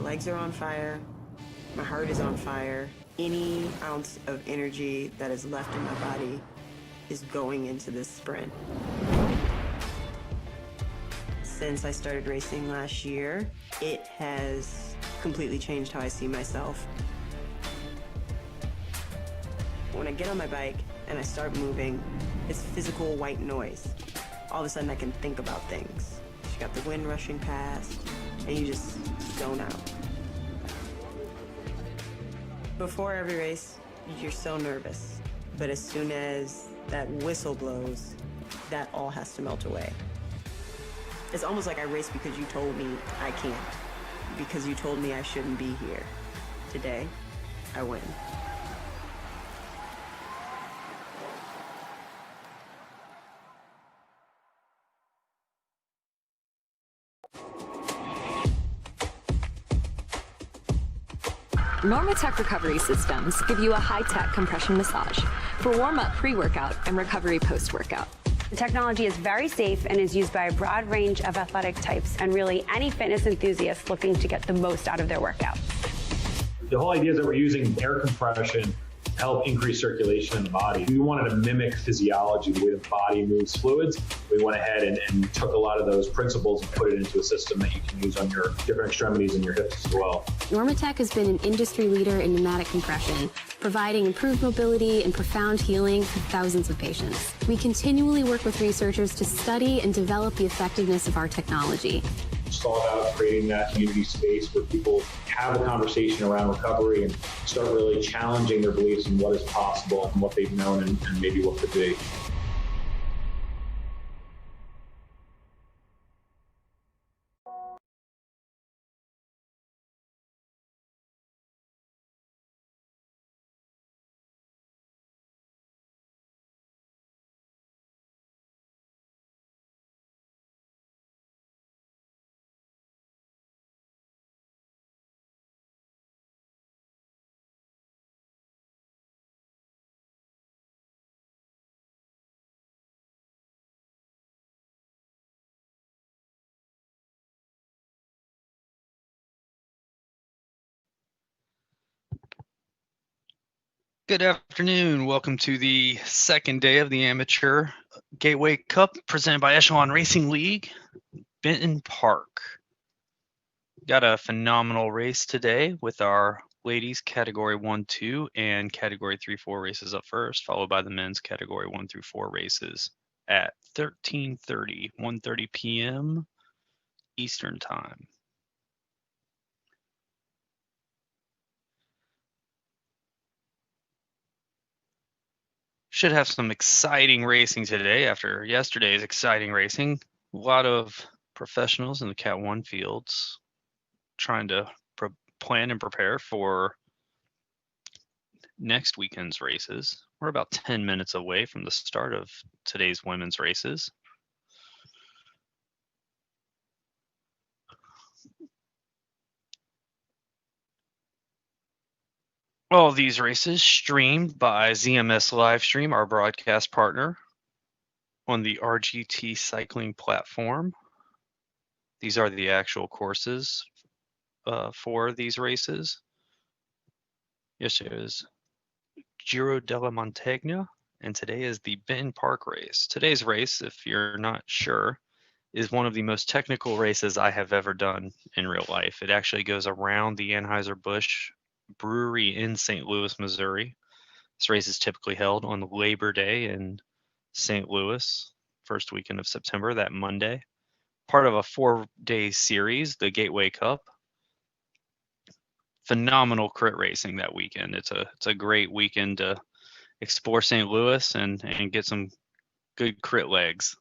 legs are on fire. My heart is on fire. Any ounce of energy that is left in my body is going into this sprint. Since I started racing last year, it has completely changed how I see myself. When I get on my bike and I start moving, it's physical white noise. All of a sudden I can think about things. You got the wind rushing past, and you just zone out. Before every race, you're so nervous. But as soon as that whistle blows, that all has to melt away. It's almost like I race because you told me I can't. Because you told me I shouldn't be here. Today, I win. Normatec recovery systems give you a high-tech compression massage for warm-up pre-workout and recovery post-workout. The technology is very safe and is used by a broad range of athletic types and really any fitness enthusiast looking to get the most out of their workout. The whole idea is that we're using air compression to help increase circulation in the body. We wanted to mimic physiology, the way the body moves fluids. We went ahead and took a lot of those principles and put it into a system that you can use on your different extremities and your hips as well. Normatec has been an industry leader in pneumatic compression, providing improved mobility and profound healing for thousands of patients. We continually work with researchers to study and develop the effectiveness of our technology. It's all about creating that community space where people have a conversation around recovery and start really challenging their beliefs in what is possible and what they've known and maybe what could be. Good afternoon. Welcome to the second day of the Amateur Gateway Cup presented by Echelon Racing League, Benton Park. Got a phenomenal race today with our ladies category 1-2 and category 3-4 races up first, followed by the men's category 1-4 races at 1:30 p.m. Eastern Time. Should have some exciting racing today after yesterday's exciting racing. A lot of professionals in the Cat 1 fields trying to plan and prepare for next weekend's races. We're about 10 minutes away from the start of today's women's races. All of these races streamed by ZMS Livestream, our broadcast partner, on the RGT cycling platform. These are the actual courses for these races. Yesterday was Giro della Montagna, and today is the Benton Park race. Today's race, if you're not sure, is one of the most technical races I have ever done in real life. It actually goes around the Anheuser-Busch Brewery in St. Louis, Missouri. This race is typically held on Labor Day in St. Louis, first weekend of September, that Monday. Part of a 4-day series, the Gateway Cup. Phenomenal crit racing that weekend. It's a great weekend to explore St. Louis and get some good crit legs.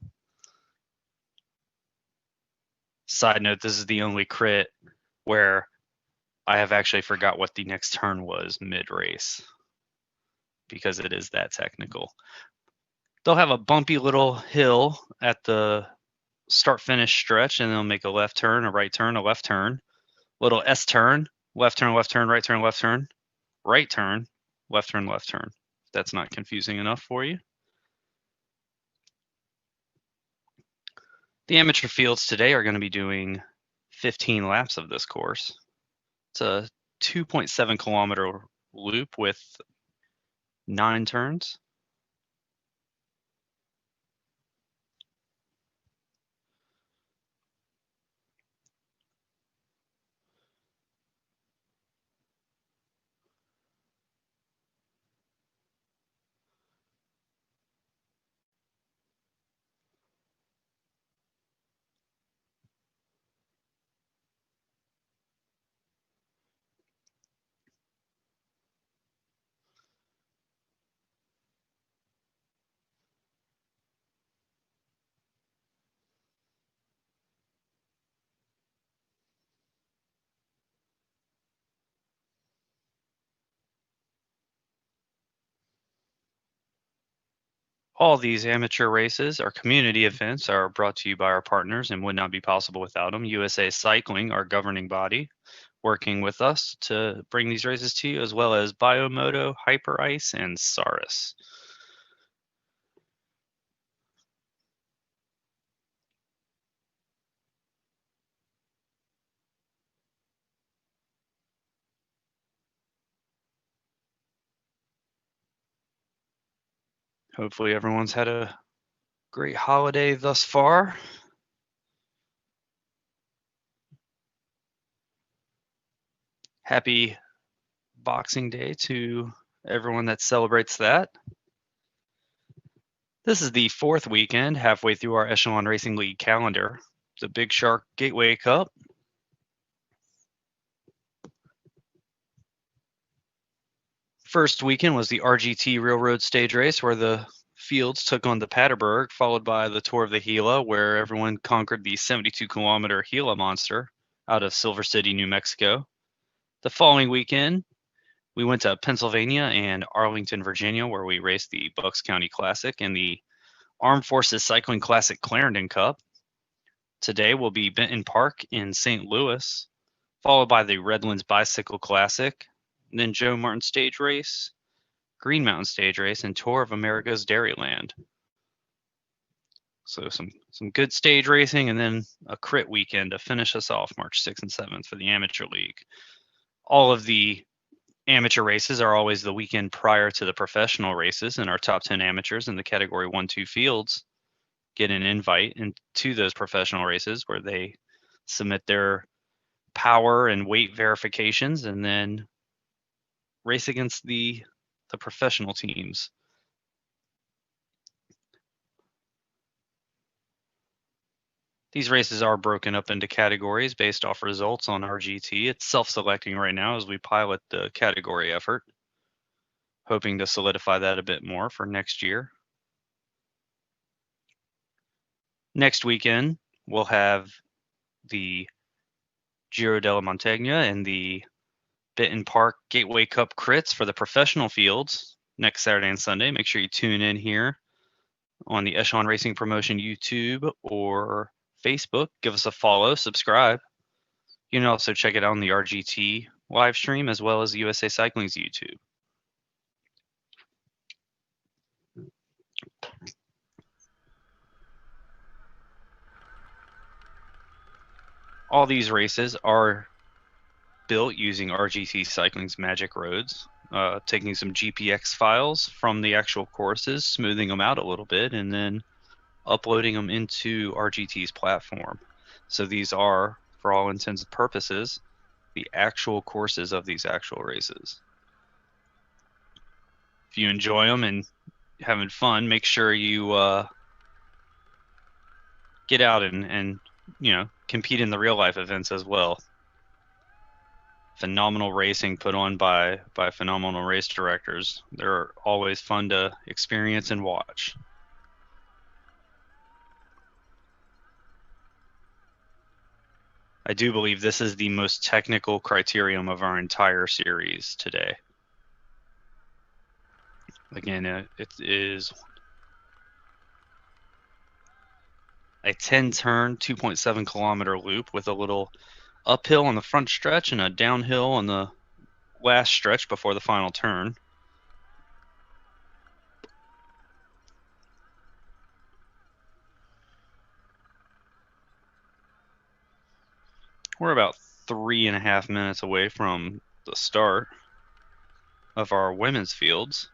Side note, this is the only crit where I have actually forgot what the next turn was mid-race because it is that technical. They'll have a bumpy little hill at the start-finish stretch, and they'll make a left turn, a right turn, a left turn, little S turn, left turn, left turn, right turn, left turn, right turn, left turn, left turn. If that's not confusing enough for you. The amateur fields today are going to be doing 15 laps of this course. It's a 2.7 kilometer loop with 9 turns. All these amateur races are community events are brought to you by our partners and would not be possible without them. USA Cycling, our governing body, working with us to bring these races to you, as well as Biomoto, Hyper Ice, and Saris. Hopefully everyone's had a great holiday thus far. Happy Boxing Day to everyone that celebrates that. This is the 4th weekend, halfway through our Echelon Racing League calendar. The Big Shark Gateway Cup. First weekend was the RGT Railroad Stage Race, where the fields took on the Paterberg, followed by the Tour of the Gila, where everyone conquered the 72-kilometer Gila Monster out of Silver City, New Mexico. The following weekend, we went to Pennsylvania and Arlington, Virginia, where we raced the Bucks County Classic and the Armed Forces Cycling Classic Clarendon Cup. Today will be Benton Park in St. Louis, followed by the Redlands Bicycle Classic, and then Joe Martin Stage Race, Green Mountain Stage Race, and Tour of America's Dairyland. So some good stage racing, and then a crit weekend to finish us off March 6th and 7th for the Amateur League. All of the amateur races are always the weekend prior to the professional races, and our top 10 amateurs in the category 1-2 fields get an invite into those professional races where they submit their power and weight verifications and then race against the professional teams. These races are broken up into categories based off results on RGT. It's self-selecting right now as we pilot the category effort, hoping to solidify that a bit more for next year. Next weekend, we'll have the Giro della Montagna and the Benton Park Gateway Cup crits for the professional fields next Saturday and Sunday. Make sure you tune in here on the Echelon Racing Promotion YouTube or Facebook. Give us a follow, subscribe. You can also check it out on the RGT live stream as well as USA Cycling's YouTube. All these races are built using RGT Cycling's Magic Roads, taking some GPX files from the actual courses, smoothing them out a little bit, and then uploading them into RGT's platform. So these are, for all intents and purposes, the actual courses of these actual races. If you enjoy them and having fun, make sure you get out and compete in the real life events as well. Phenomenal racing put on by phenomenal race directors. They're always fun to experience and watch. I do believe this is the most technical criterium of our entire series today. Again, it is a 10-turn, 2.7 kilometer loop with a little uphill on the front stretch and a downhill on the last stretch before the final turn. We're about 3.5 minutes away from the start of our women's fields.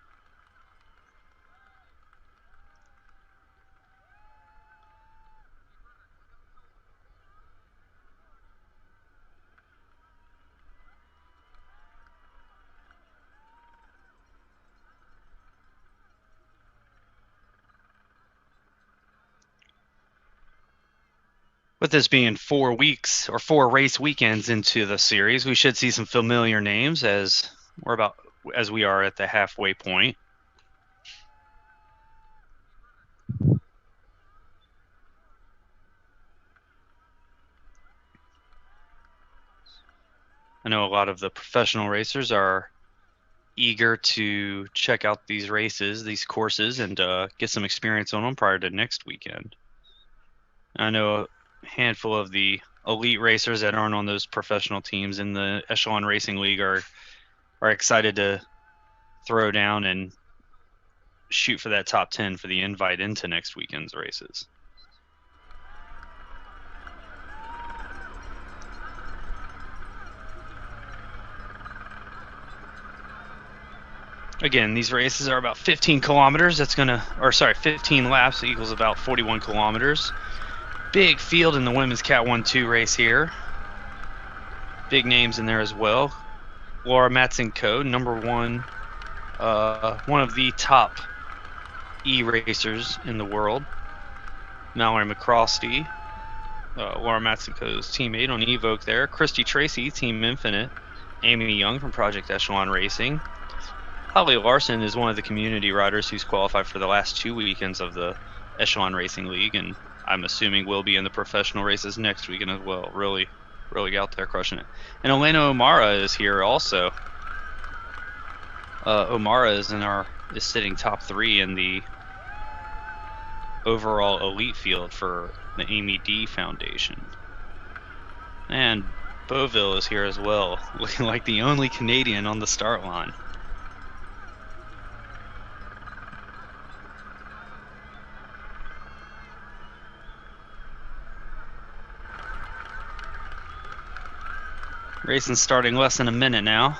With this being 4 weeks or 4 race weekends into the series, we should see some familiar names as we are at the halfway point. I know a lot of the professional racers are eager to check out these races, these courses, and get some experience on them prior to next weekend. I know a handful of the elite racers that aren't on those professional teams in the Echelon Racing League are excited to throw down and shoot for that top 10 for the invite into next weekend's races. Again, these races are about 15 kilometers. 15 laps equals about 41 kilometers. Big field in the women's Cat 1-2 race here. Big names in there as well. Laura Matson-Coe, number one of the top E-racers in the world. Mallory McCrosty, Laura Matson-Coe's teammate on Evoque there. Christy Tracy, Team Infinite. Amy Young from Project Echelon Racing. Holly Larson is one of the community riders who's qualified for the last 2 weekends of the Echelon Racing League, and I'm assuming will be in the professional races next weekend as well. Really out there crushing it. And Elena O'Mara is here also. O'Mara is sitting top 3 in the overall elite field for the Amy D Foundation. And Beauville is here as well, looking like the only Canadian on the start line. Racing starting less than a minute now.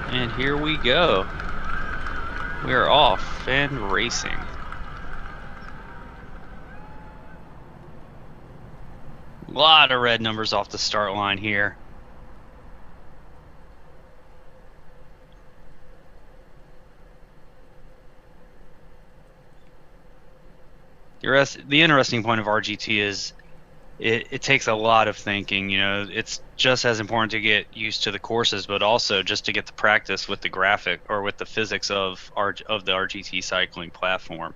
And here we go. We are off and racing. A lot of red numbers off the start line here. The interesting point of RGT is it takes a lot of thinking. You know, it's just as important to get used to the courses, but also just to get the practice with the graphic or with the physics of the RGT cycling platform.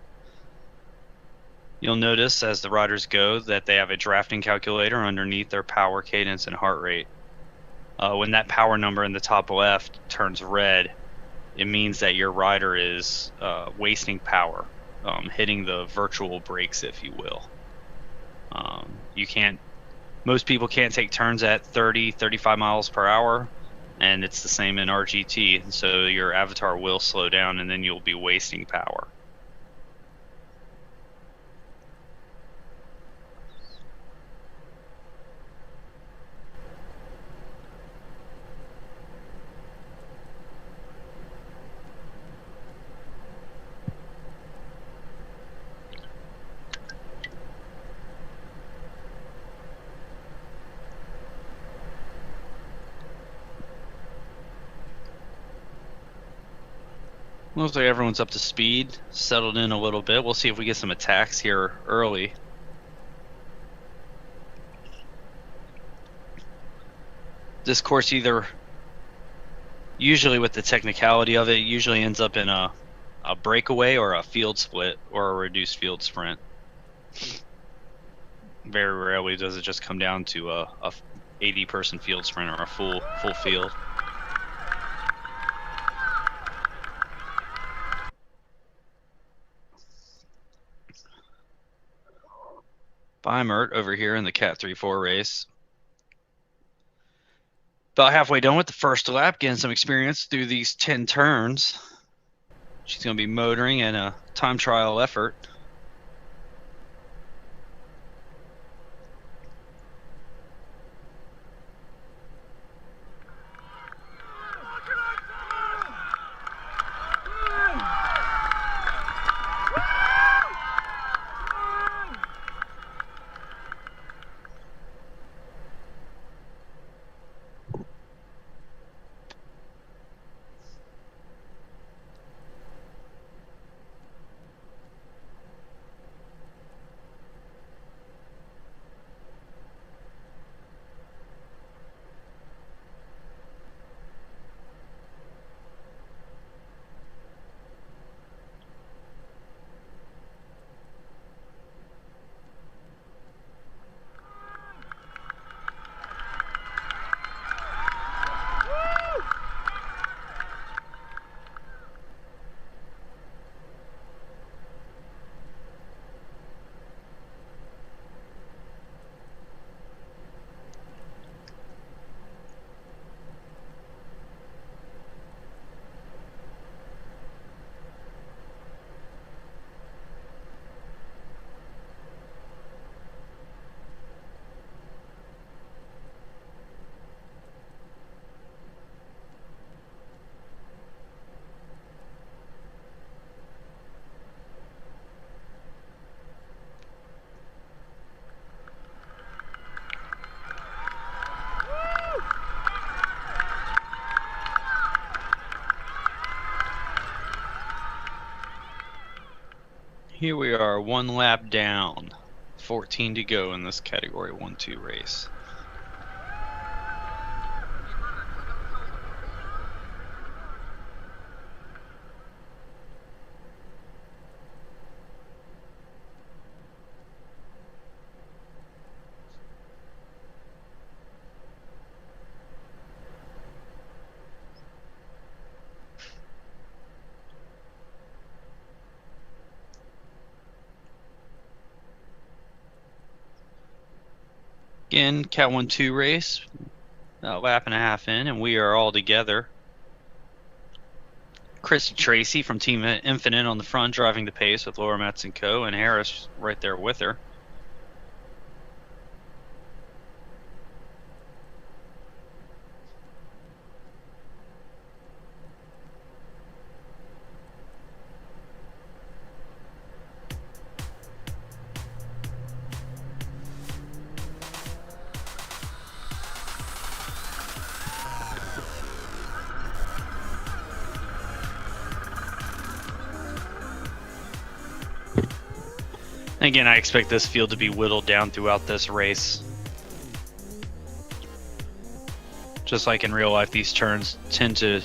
You'll notice as the riders go that they have a drafting calculator underneath their power, cadence, and heart rate. When that power number in the top left turns red, it means that your rider is wasting power, hitting the virtual brakes, if you will. Most people can't take turns at 30, 35 miles per hour, and it's the same in RGT. So your avatar will slow down, and then you'll be wasting power. Looks like everyone's up to speed, settled in a little bit. We'll see if we get some attacks here early. This course either, usually with the technicality of it, usually ends up in a breakaway or a field split or a reduced field sprint. Very rarely does it just come down to a 80-person field sprint or a full field. Beimert over here in the Cat 3-4 race. About halfway done with the first lap, getting some experience through these 10 turns. She's going to be motoring in a time trial effort. Here we are, one lap down, 14 to go in this category 1-2 race. Again, Cat 1-2 race, a lap and a half in, and we are all together. Chrissy Tracy from Team Infinite on the front, driving the pace with Laura Metz and Co. and Harris right there with her. Again, I expect this field to be whittled down throughout this race. Just like in real life, these turns tend to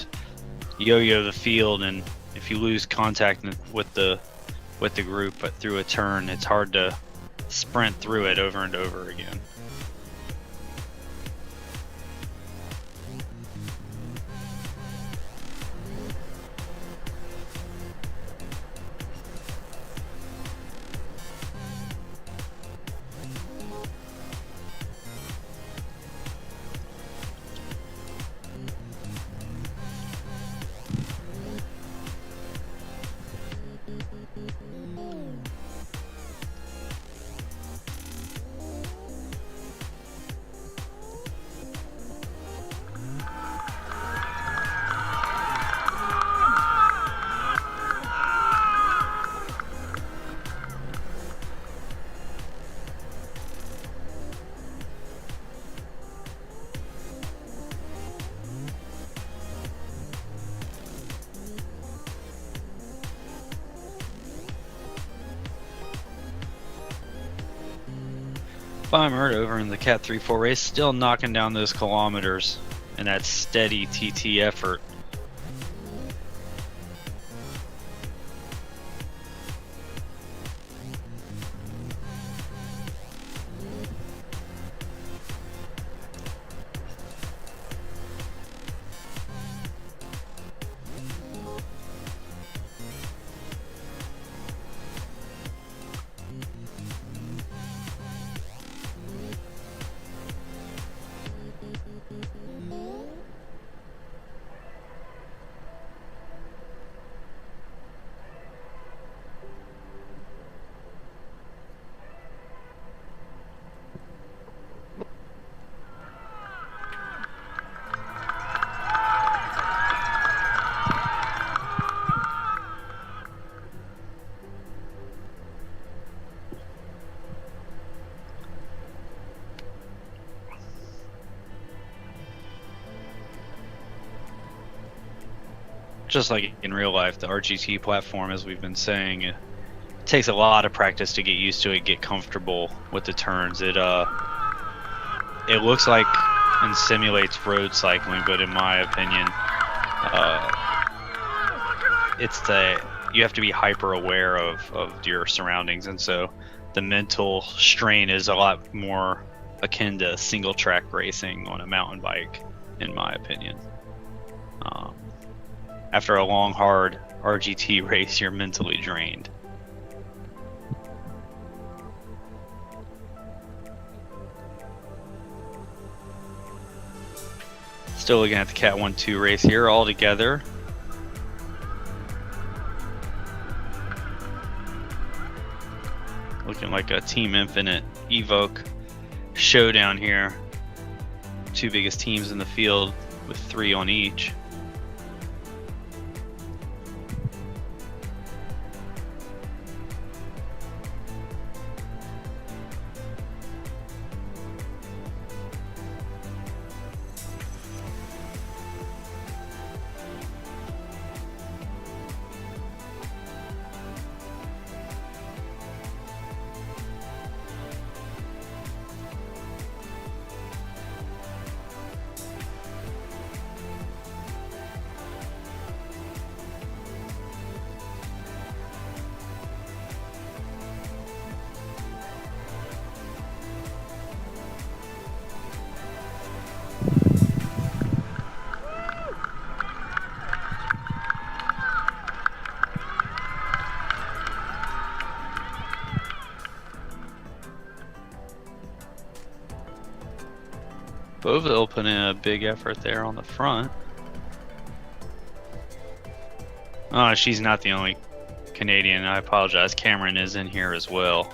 yo-yo the field, and if you lose contact with the group through a turn, it's hard to sprint through it over and over again. Beimert over in the Cat 3-4 race, still knocking down those kilometers. and that steady TT effort. Just like in real life, the RGT platform, as we've been saying, it takes a lot of practice to get used to it, get comfortable with the turns. It looks like and simulates road cycling, but in my opinion, you have to be hyper aware of your surroundings, and so the mental strain is a lot more akin to single track racing on a mountain bike, in my opinion. After a long, hard RGT race, you're mentally drained. Still looking at the Cat 1-2 race here all together. Looking like a Team Infinite Evoque showdown here. Two biggest teams in the field with 3 on each. Beauville put in a big effort there on the front. Oh, she's not the only Canadian. I apologize. Cameron is in here as well.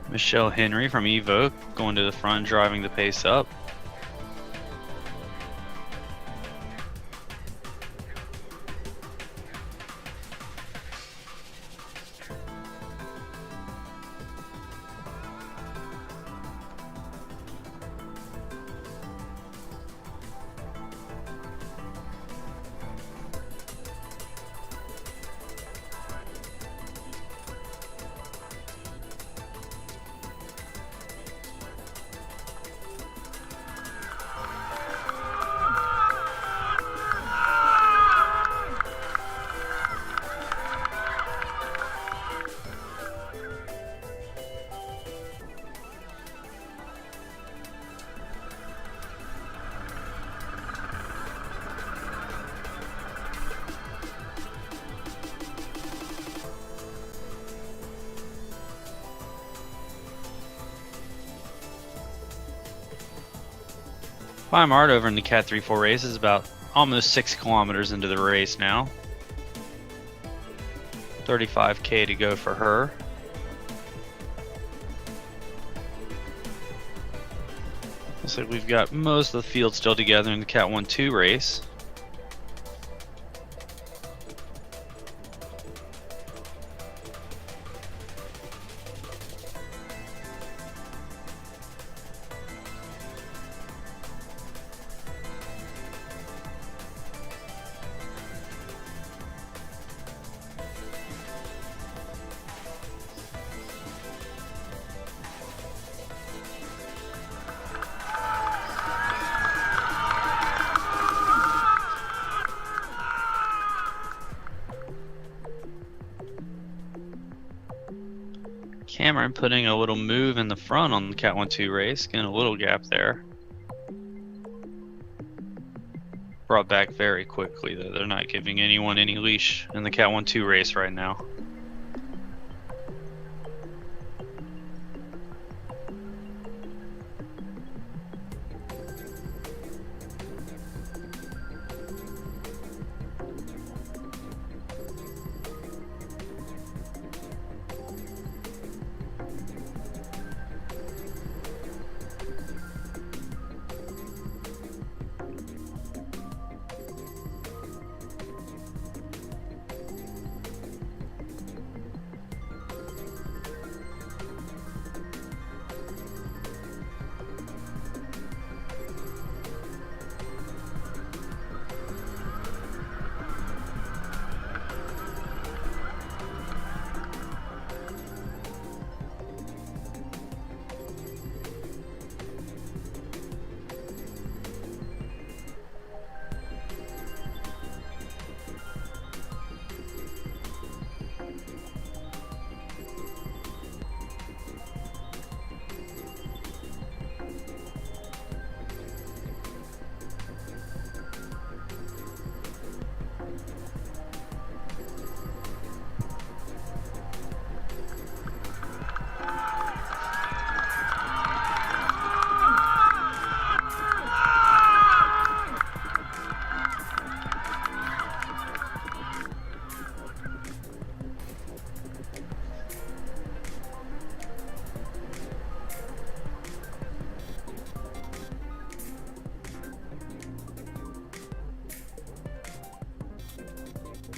Michelle Henry from Evoque going to the front, driving the pace up. Climb Art over in the Cat 3-4 race is about almost 6 kilometers into the race now. 35K to go for her. Looks like we've got most of the field still together in the Cat 1-2 race. Cameron putting a little move in the front on the Cat 1-2 race, getting a little gap there. Brought back very quickly, though. They're not giving anyone any leash in the Cat 1-2 race right now.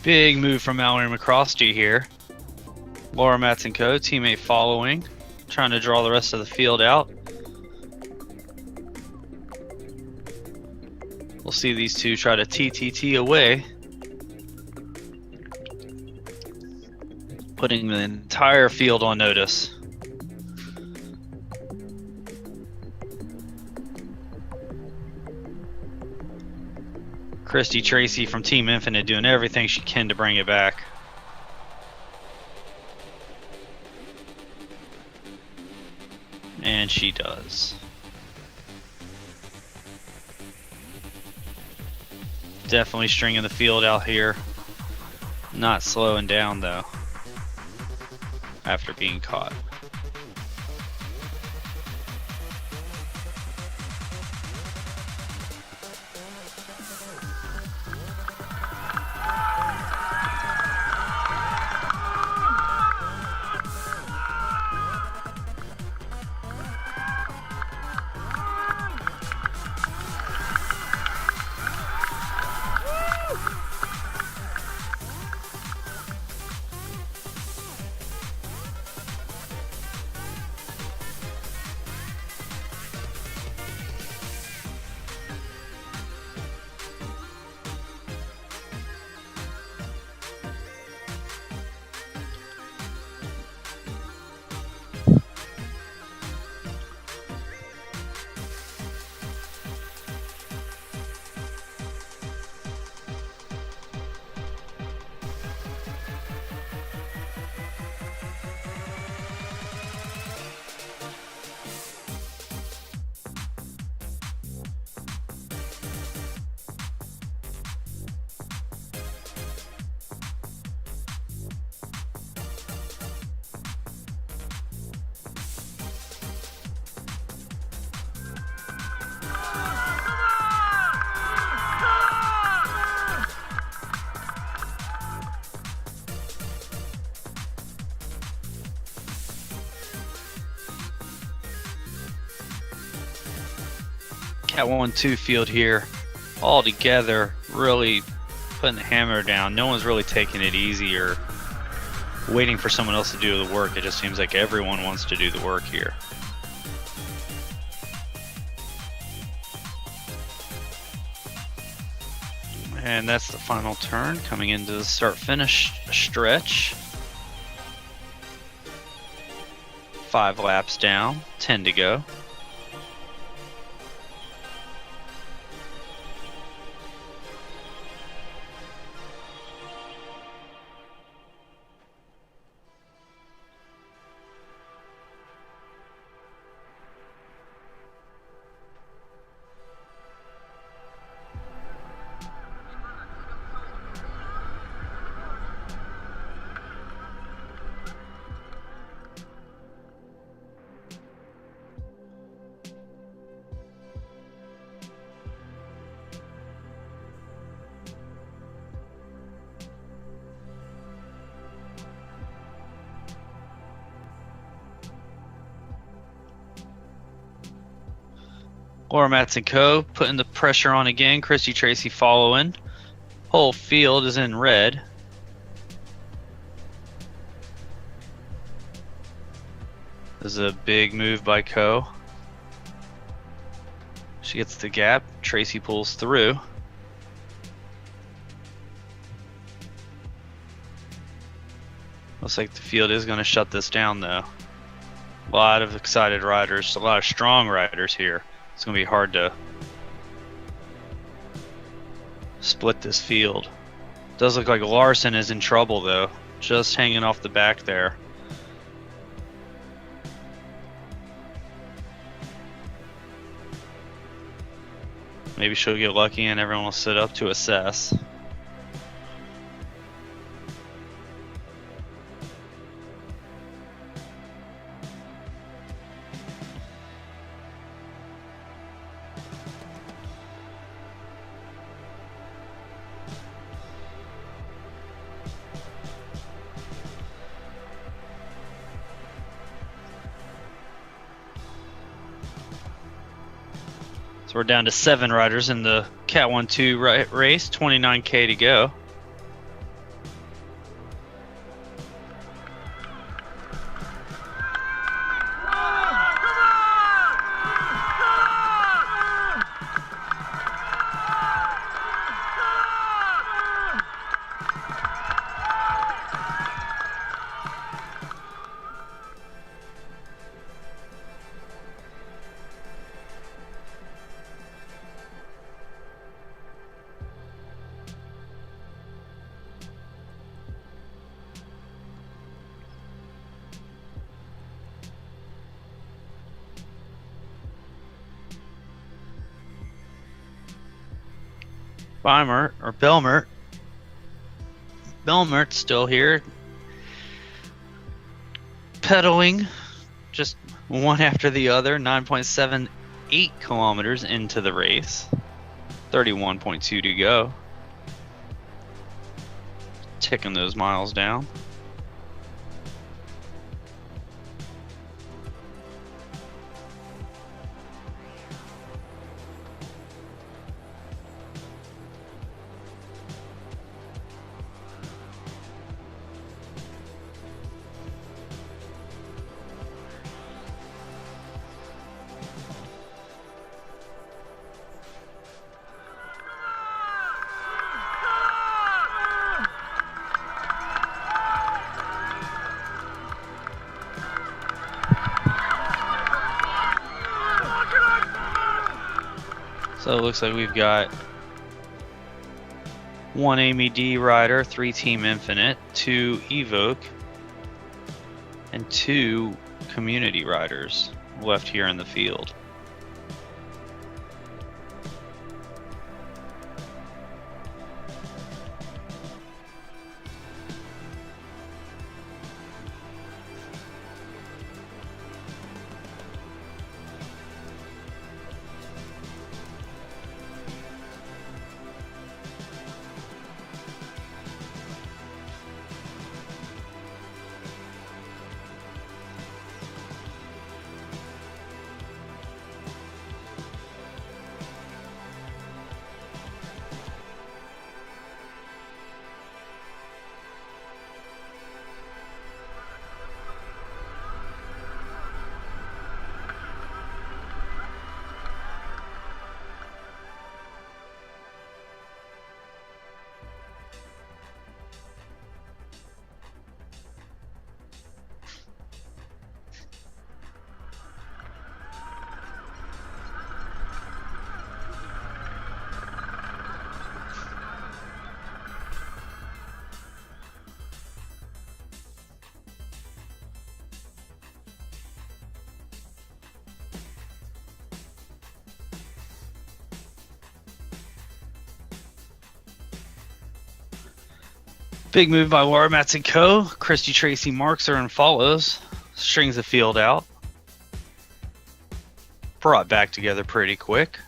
Big move from Mallory McCrosty here. Laura Matson-Co, teammate following, trying to draw the rest of the field out. We'll see these two try to TTT away, putting the entire field on notice. Christy Tracy from Team Infinite doing everything she can to bring it back. And she does. Definitely stringing the field out here. Not slowing down though, after being caught. Cat 1-2 field here, all together, really putting the hammer down. No one's really taking it easy or waiting for someone else to do the work. It just seems like everyone wants to do the work here. And that's the final turn, coming into the start-finish stretch. 5 laps down, 10 to go. Laura Matz and Co. putting the pressure on again. Christy Tracy following. Whole field is in red. This is a big move by Co. She gets the gap. Tracy pulls through. Looks like the field is going to shut this down, though. A lot of excited riders, a lot of strong riders here. It's going to be hard to split this field. Does look like Larson is in trouble, though. Just hanging off the back there. Maybe she'll get lucky and everyone will sit up to assess. So we're down to 7 riders in the Cat 1-2 race, 29K to go. Beimert, or Belmert's still here, pedaling just one after the other, 9.78 kilometers into the race, 31.2 to go, ticking those miles down. So it looks like we've got 1 Amy D rider, 3 Team Infinite, 2 Evoke, and 2 community riders left here in the field. Big move by Laura Matz and Co. Christy Tracy marks her and follows. Strings the field out. Brought back together pretty quick.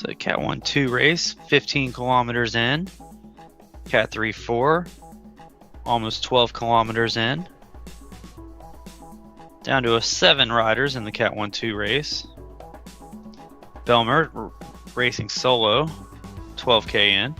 So Cat 1-2 race, 15 kilometers in. Cat 3-4, almost 12 kilometers in. Down to 7 riders in the Cat 1-2 race. Belmer racing solo, 12K in.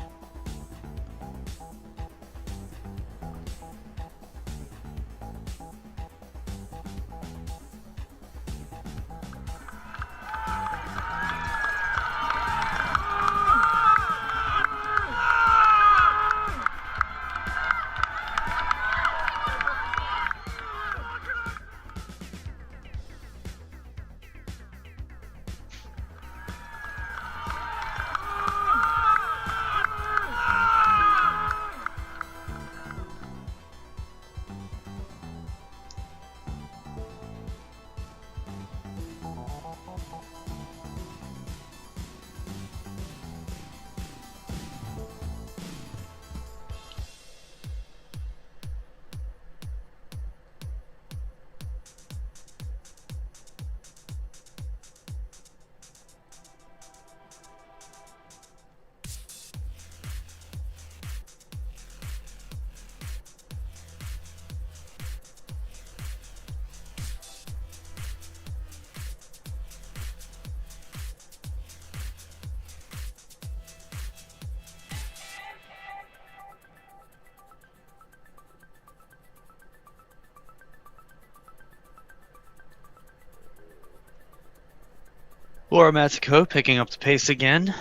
Laura Matsuko picking up the pace again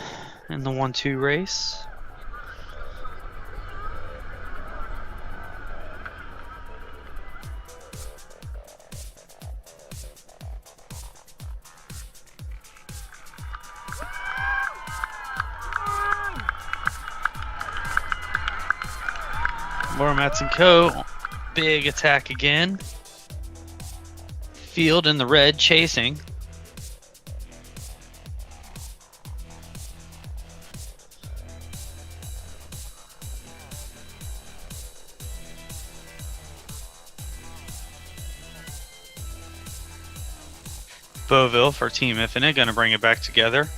in the 1-2 race. Laura Matsuko, big attack again. Field in the red chasing. Beauville for Team Infinite, going to bring it back together.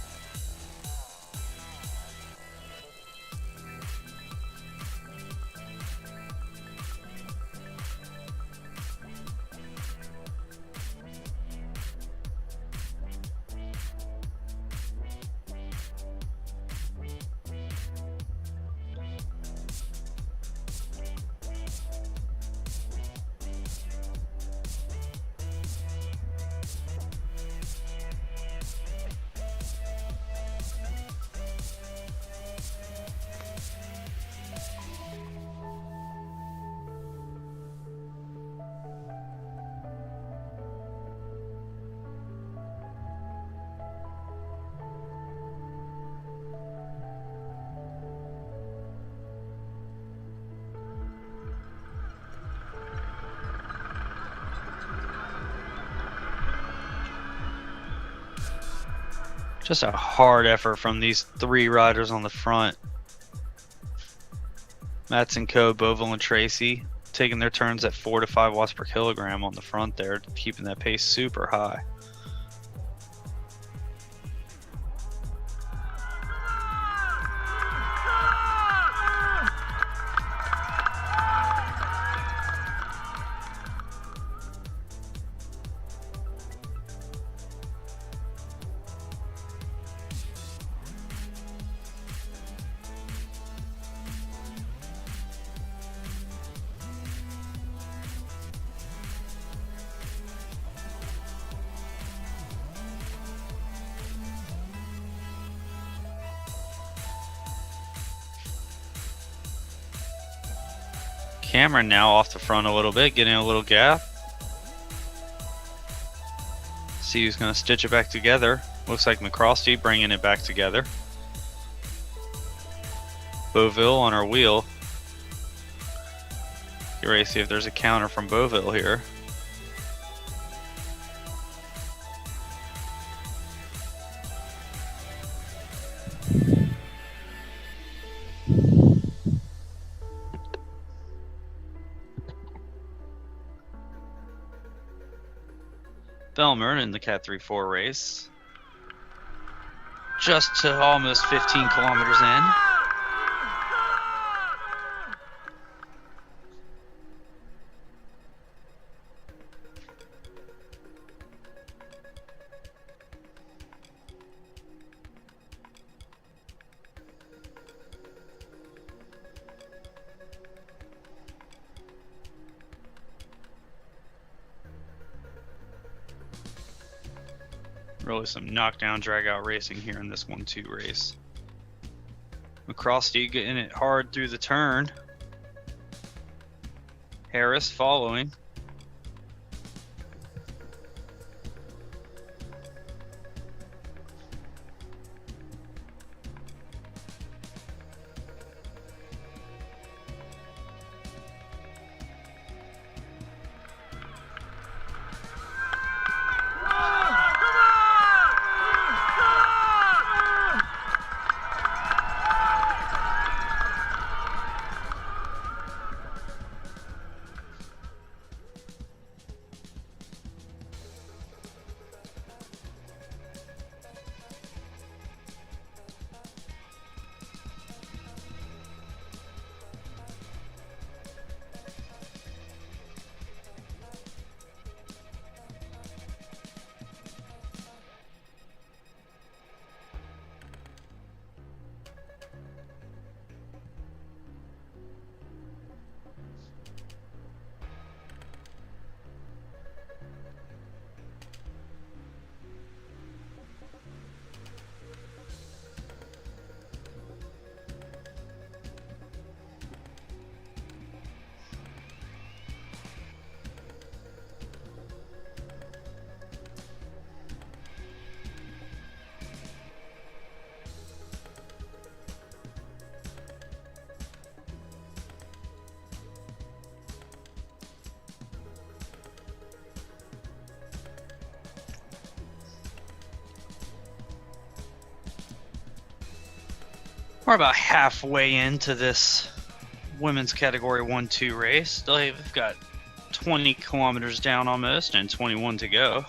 Just a hard effort from these 3 riders on the front. Matsuko, Beauville, and Tracy taking their turns at 4 to 5 watts per kilogram on the front there, keeping that pace super high. Cameron now off the front a little bit, getting a little gap. See who's going to stitch it back together. Looks like McCrosty bringing it back together. Beauville on our wheel. Get ready to see if there's a counter from Beauville here. Belmer in the Cat 3-4 race. just to almost 15 kilometers in. Really some knockdown, drag-out racing here in this 1-2 race. McCrosty getting it hard through the turn. Harris following. We're about halfway into this women's category 1-2 race. They've got 20 kilometers down almost and 21 to go.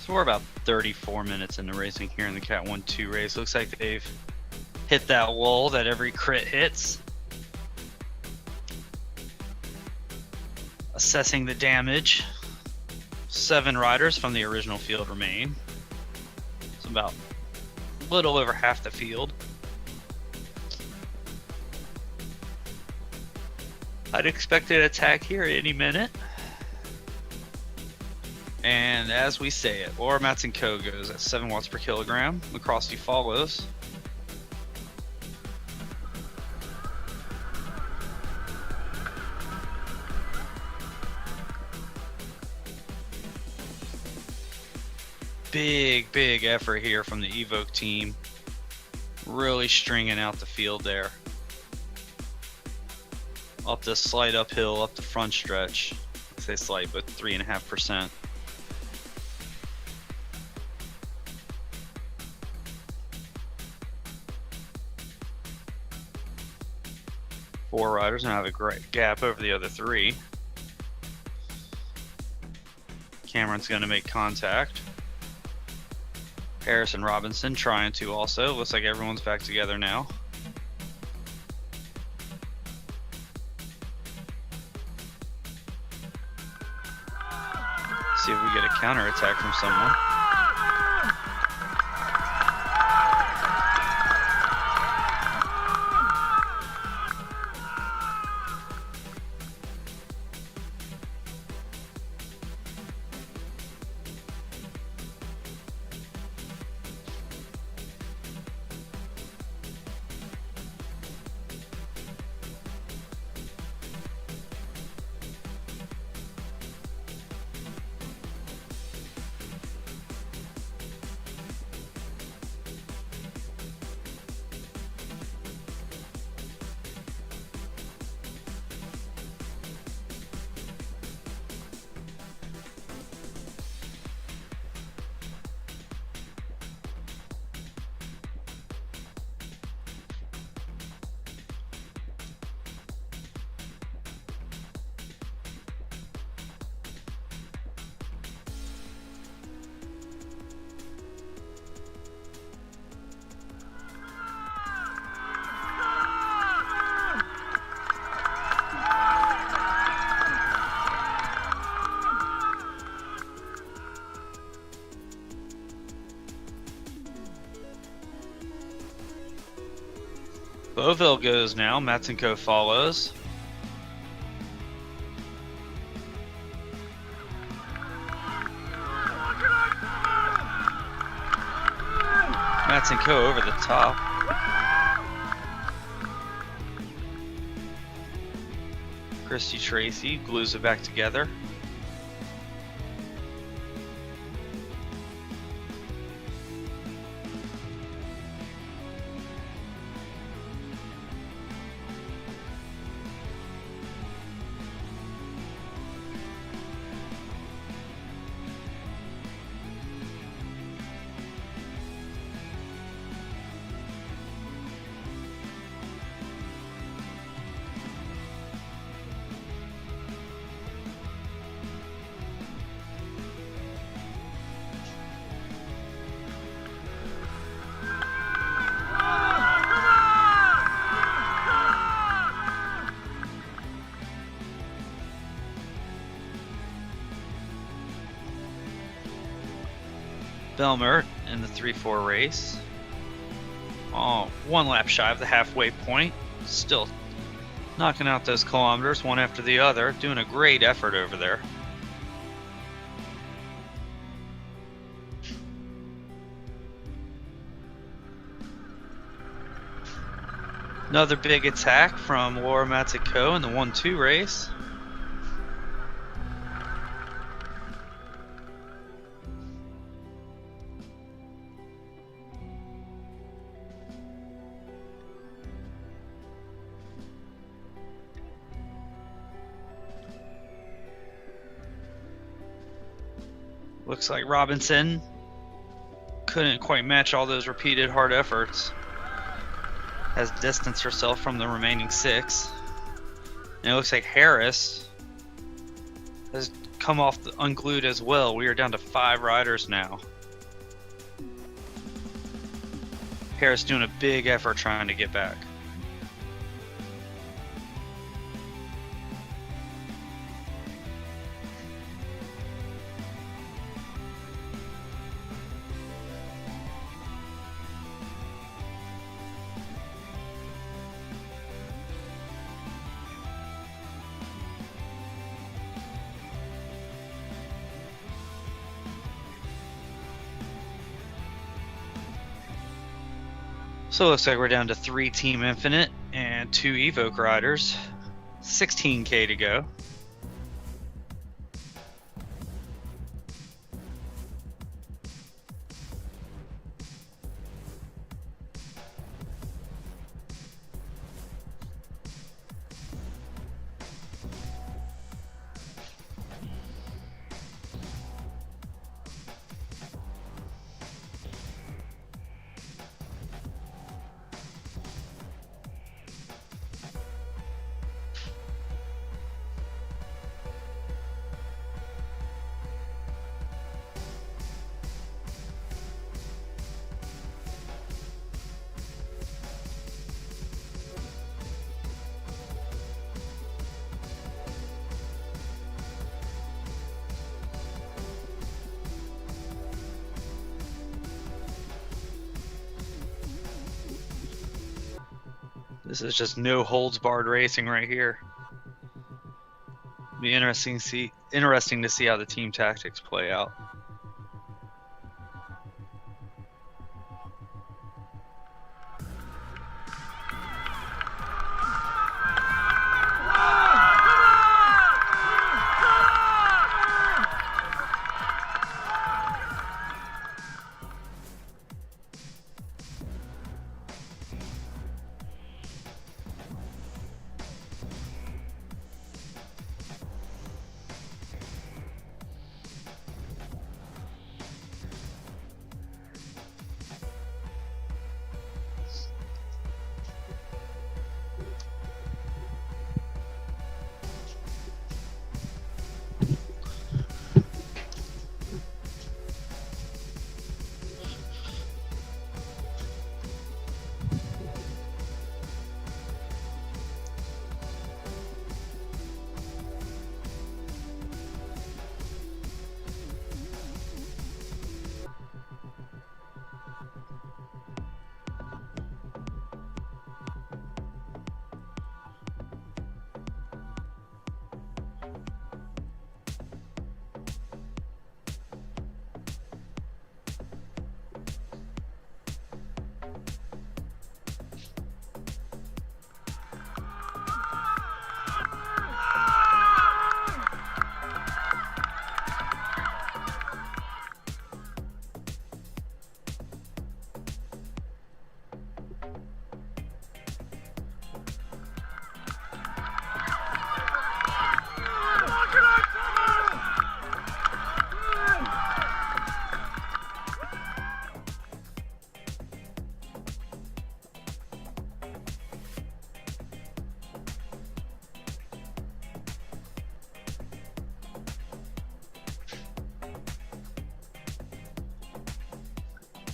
So we're about 34 minutes into racing here in the Cat 1-2 race. Looks like they've hit that wall that every crit hits. Assessing the damage. 7 riders from the original field remain. It's about a little over half the field. I'd expect an attack here at any minute. And as we say it, Laura Matson Co. goes at 7 watts per kilogram. McCrosty follows. Big effort here from the Evoke team. Really stringing out the field there. Up the slight uphill, up the front stretch. I say slight, but 3.5%. Four riders now have a great gap over the other 3. Cameron's going to make contact. Harris and Robinson trying to also. Looks like everyone's back together now. See if we get a counterattack from someone. Beauville goes now. Matson Co. follows. Matson Co. over the top. Christy Tracy glues it back together. Belmer in the 3-4 race. Oh, 1 lap shy of the halfway point. Still knocking out those kilometers one after the other. Doing a great effort over there. Another big attack from Laura Matson Co. in the 1-2 race. Looks like Robinson couldn't quite match all those repeated hard efforts. Has distanced herself from the remaining 6. And it looks like Harris has come off unglued as well. We are down to 5 riders now. Harris doing a big effort trying to get back. So it looks like we're down to 3 Team Infinite and 2 Evoke riders. 16K to go. This is just no holds barred racing right here. Be interesting to see how the team tactics play out.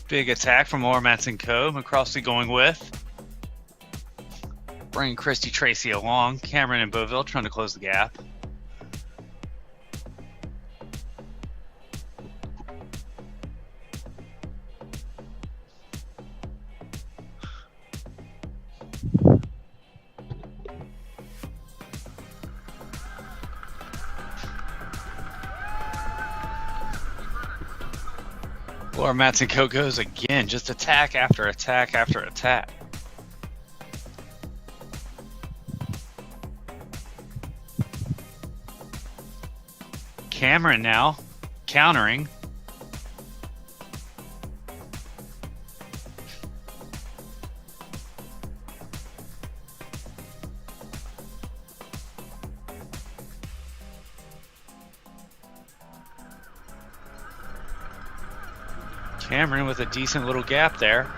Big attack from Ormats and Co. McCrossley going with. Bringing Christy Tracy along. Cameron and Beauville trying to close the gap. Or Matson Co goes again, just attack after attack after attack. Cameron now countering. Cameron with a decent little gap there.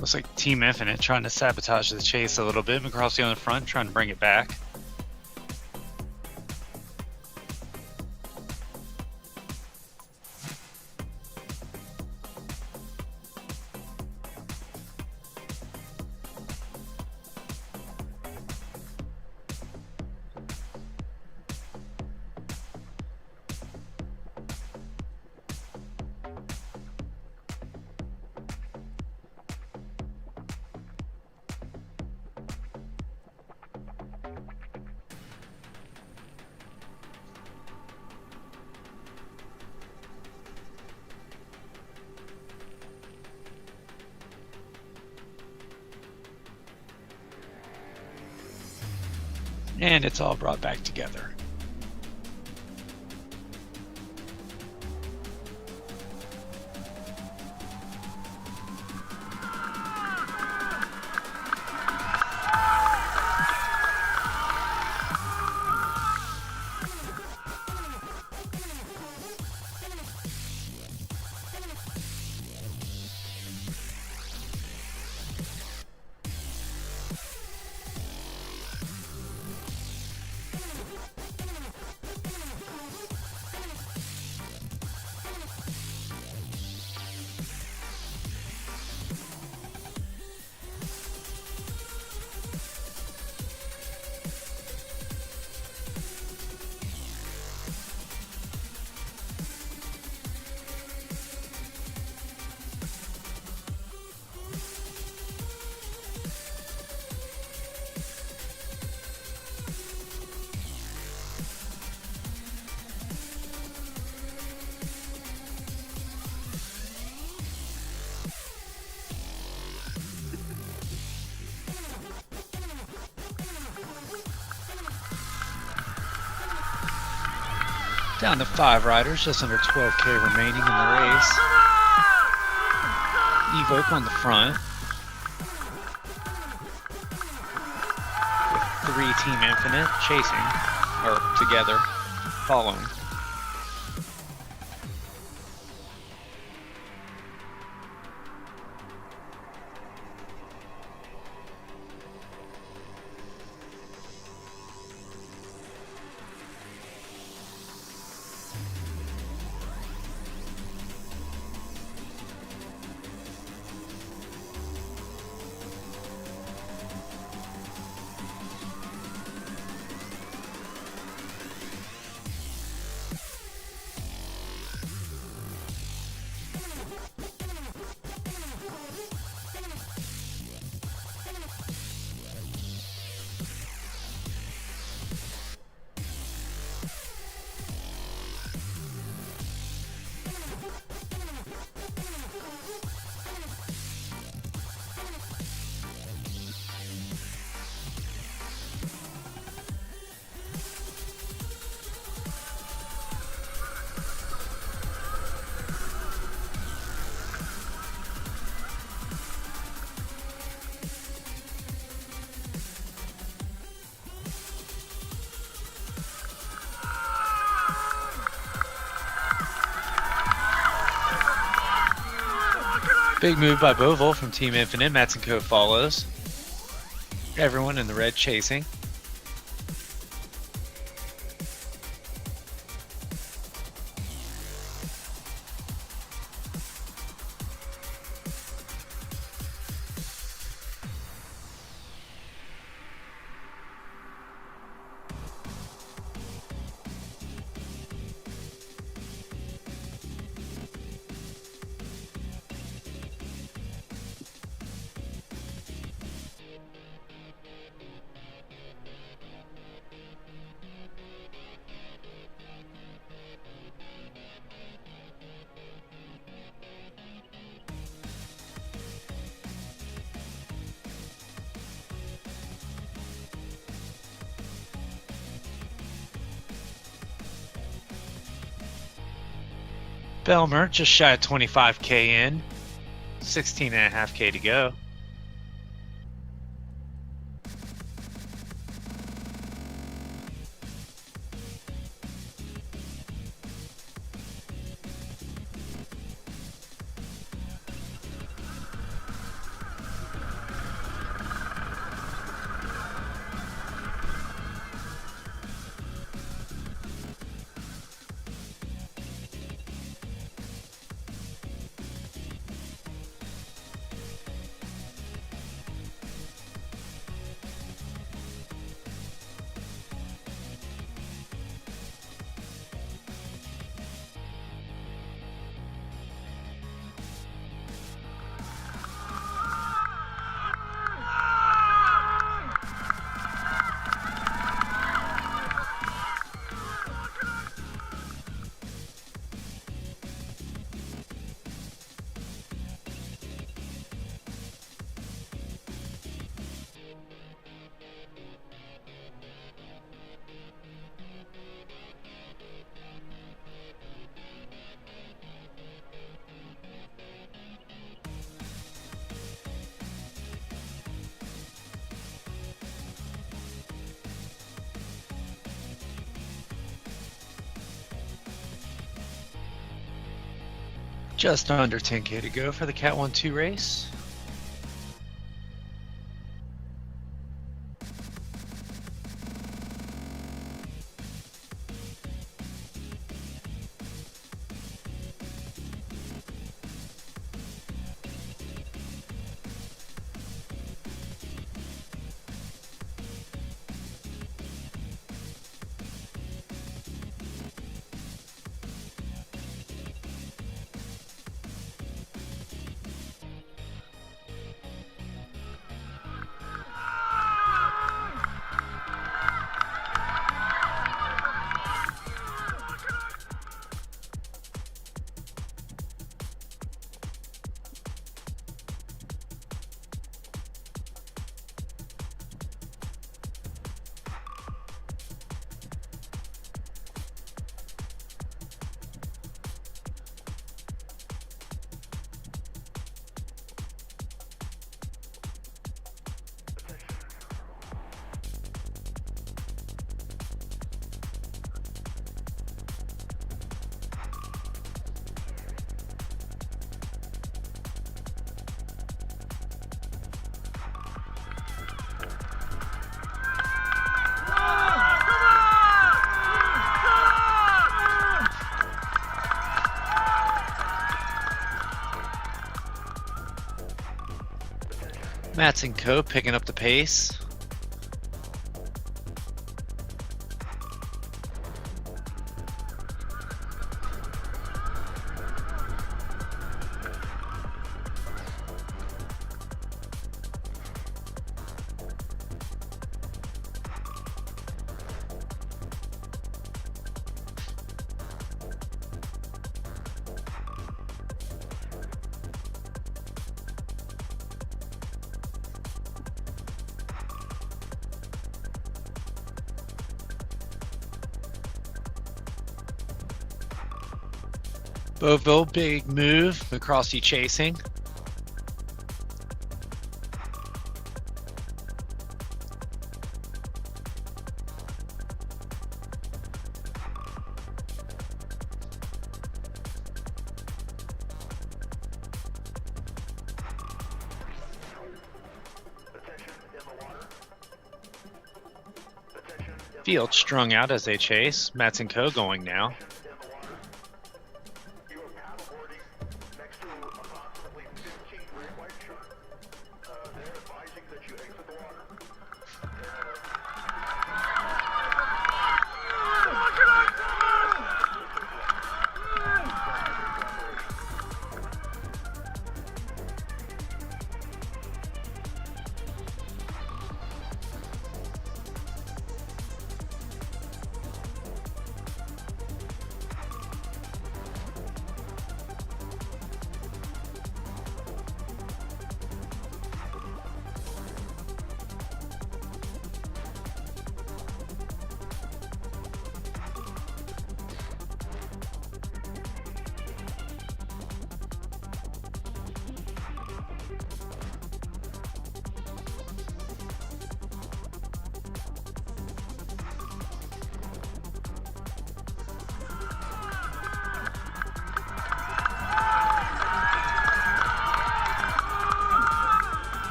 Looks like Team Infinite trying to sabotage the chase a little bit. McCroskey on the front trying to bring it back. And it's all brought back together. Down to 5 riders, just under 12K remaining in the race. Evoke on the front. With 3 Team Infinite chasing, or together, following. Big move by Bovil from Team Infinite. Matsenko follows. Everyone in the red chasing. Belmer just shy of 25K in, 16.5K to go. Just under 10K to go for the Cat 1-2 race. Mats and Co. picking up the pace. Beauville, big move. McCrosty chasing. Field strung out as they chase. Mats and Co. going now.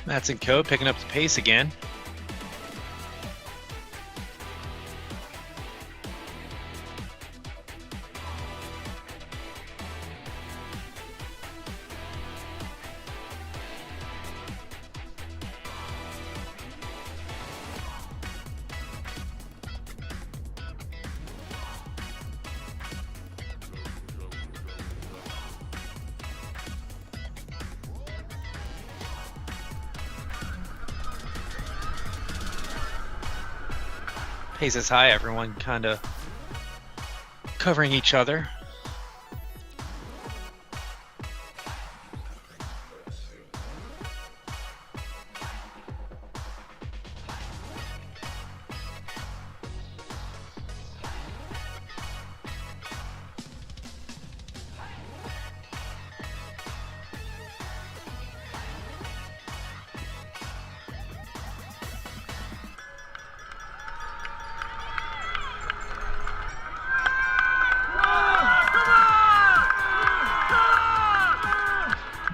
Mats and Co. picking up the pace again. Pace is high, everyone kind of covering each other.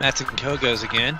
Mats and Co. goes again.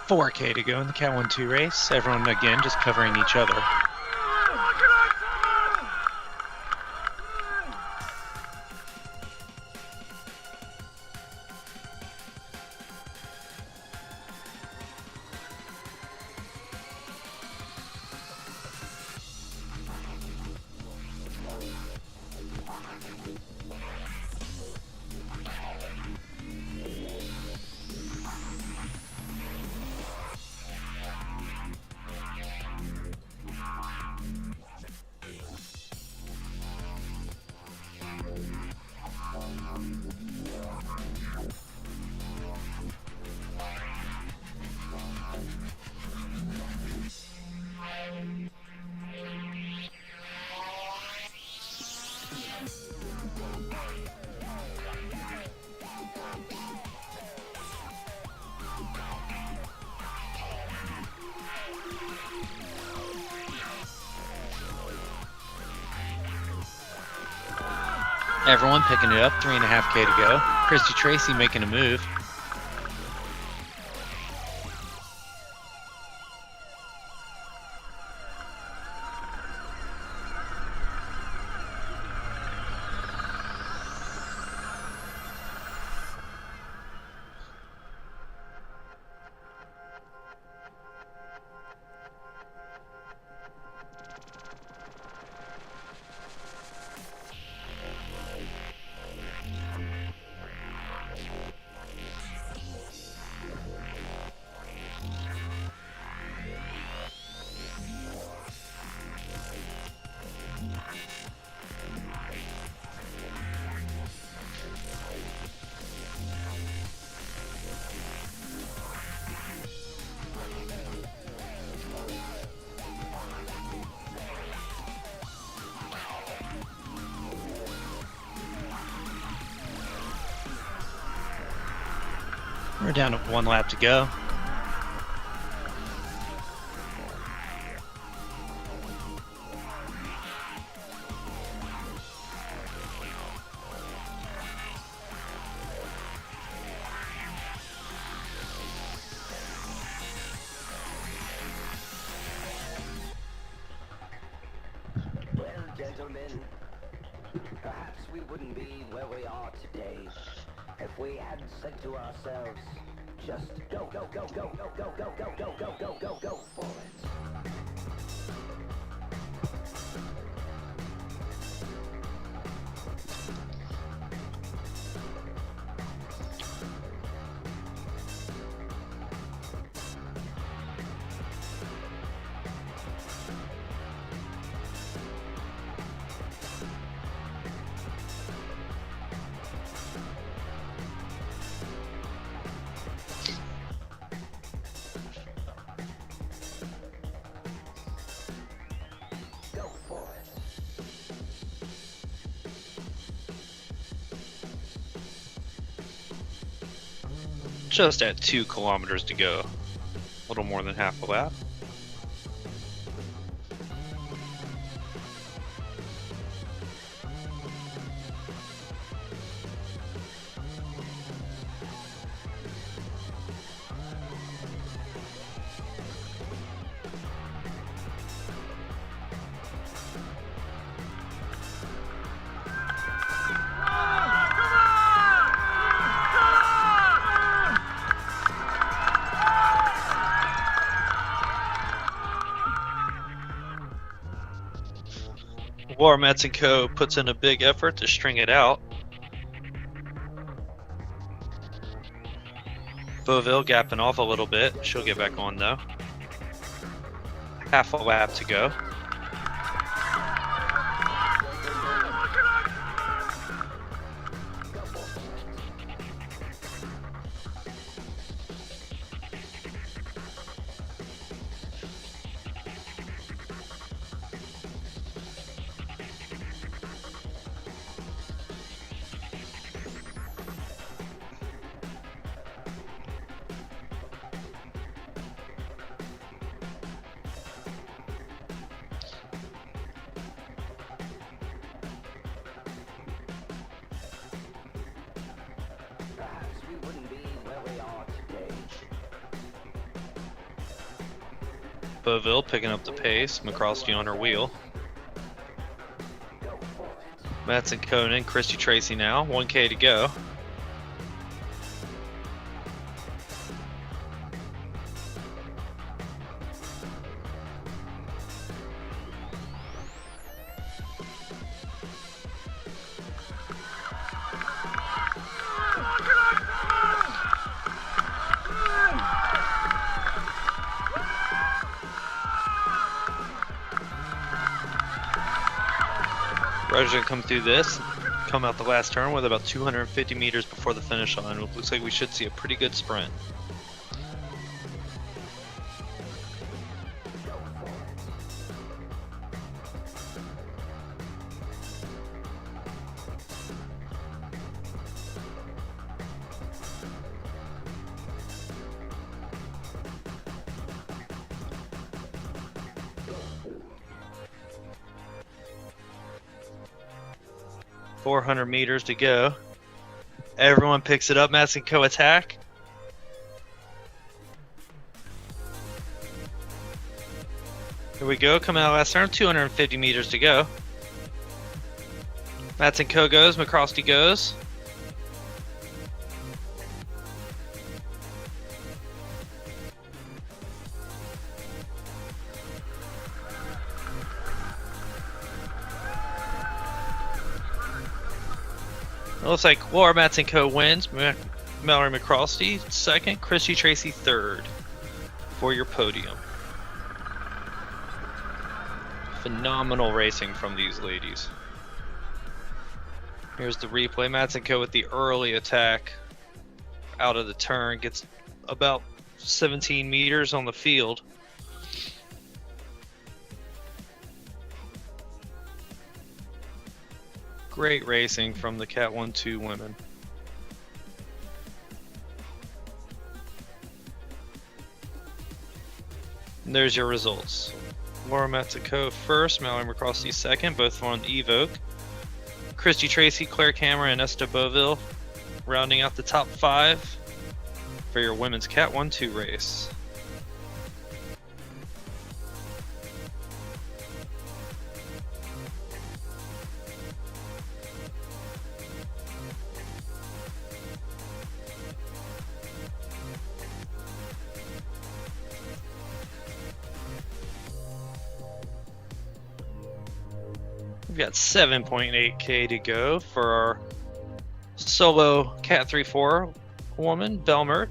$4K to go in the Cat 1-2 race. Everyone again just covering each other. Everyone picking it up, 3.5K to go. Christy Tracy making a move. We're down to 1 lap to go. Gentlemen, perhaps we wouldn't be where we are today if we hadn't said to ourselves, just go, go, go, go, go, go, go, go, go, go, go, go, go for it. Just at 2 kilometers to go. A little more than half a lap. Laura Metzenko puts in a big effort to string it out. Beauville gapping off a little bit. She'll get back on though. Half a lap to go. Beauville picking up the pace, McCrosty on her wheel. Matson Conan, Christy Tracy now, 1K to go. Roger's gonna come through this, come out the last turn with about 250 meters before the finish line. It looks like we should see a pretty good sprint. .400 meters to go. Everyone picks it up. Matsenko attack. Here we go. Coming out last turn. 250 meters to go. Matsenko goes. McCrosty goes. It looks like Laura Matsenko wins, Mallory McCrosty second, Christy Tracy third for your podium. Phenomenal racing from these ladies. Here's the replay. Matsenko with the early attack out of the turn, gets about 17 meters on the field. Great racing from the Cat 1-2 women. And there's your results. Laura Matsenko first, Mallory McCrosty second, both on Evoke. Christy Tracy, Claire Cameron, and Esther Beauville rounding out the top 5 for your women's Cat 1-2 race. We've got 7.8K to go for our solo Cat 3-4 woman, Belmert.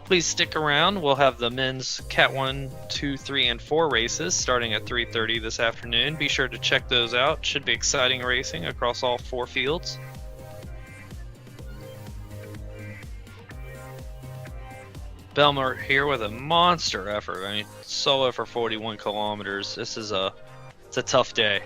Please stick around. We'll have the men's Cat 1, 2, 3, and 4 races starting at 3:30 this afternoon. Be sure to check those out. Should be exciting racing across all 4 fields. Belmert here with a monster effort. I mean, solo for 41 kilometers. It's a tough day.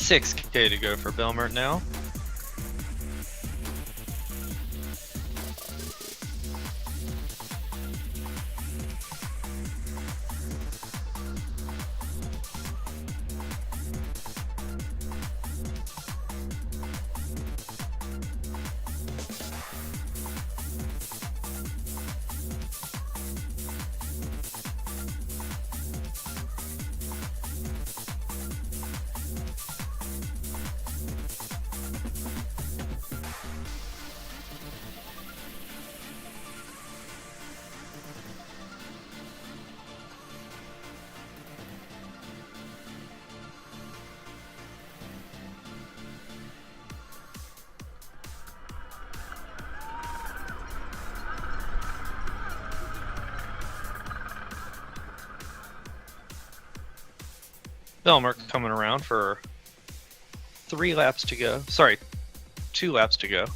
$6K to go for Belmert now. Belmert coming around for 3 laps to go. Sorry, 2 laps to go.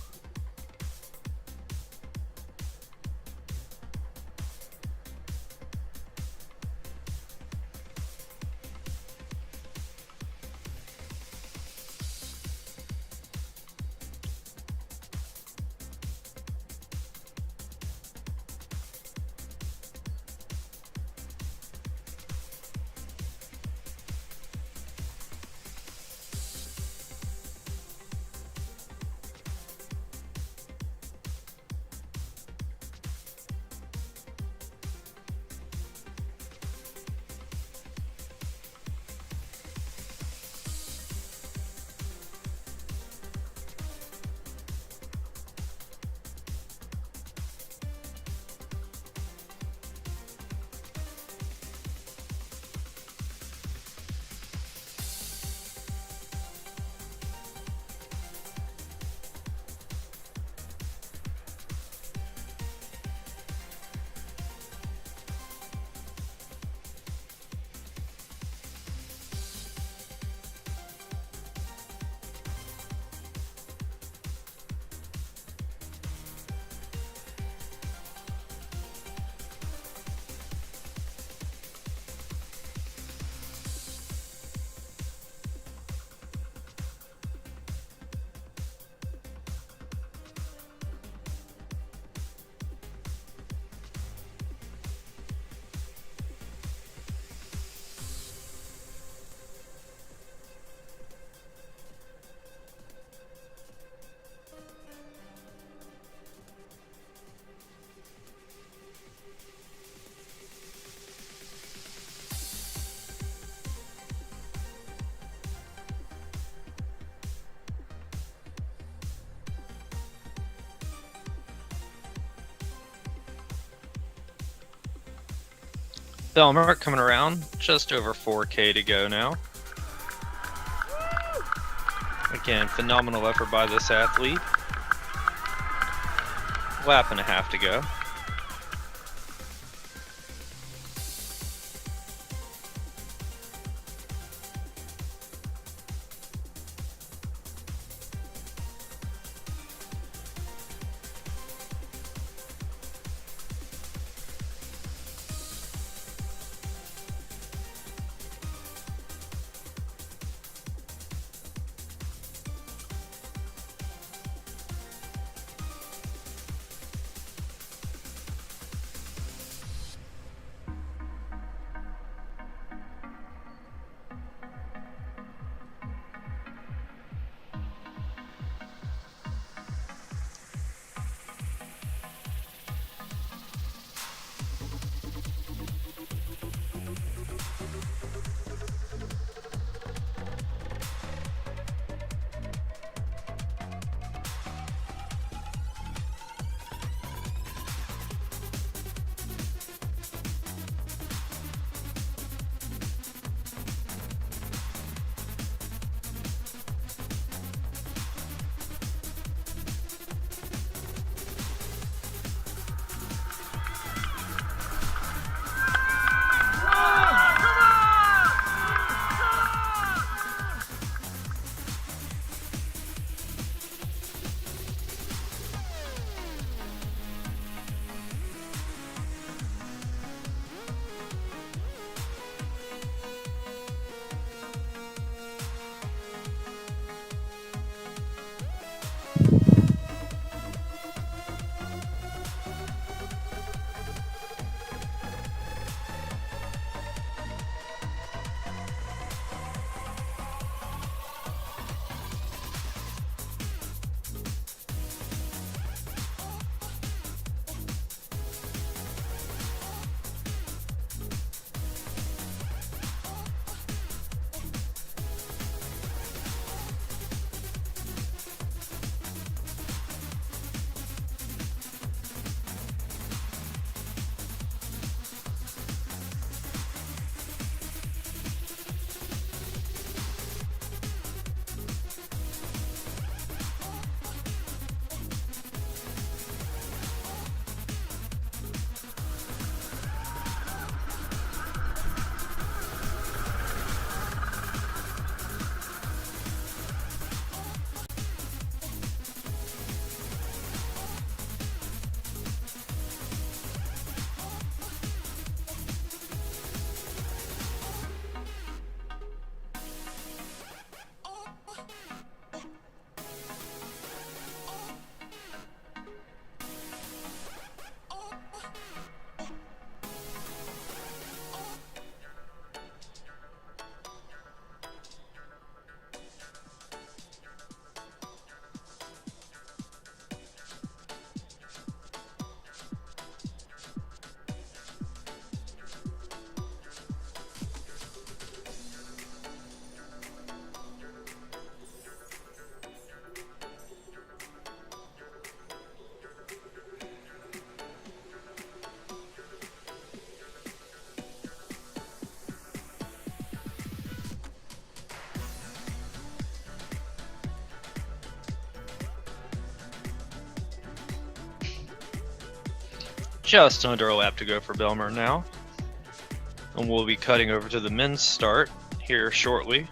Belmar coming around, just over 4K to go now. Again, phenomenal effort by this athlete. Lap and a half to go. Just under a lap to go for Belmer now. And we'll be cutting over to the men's start here shortly.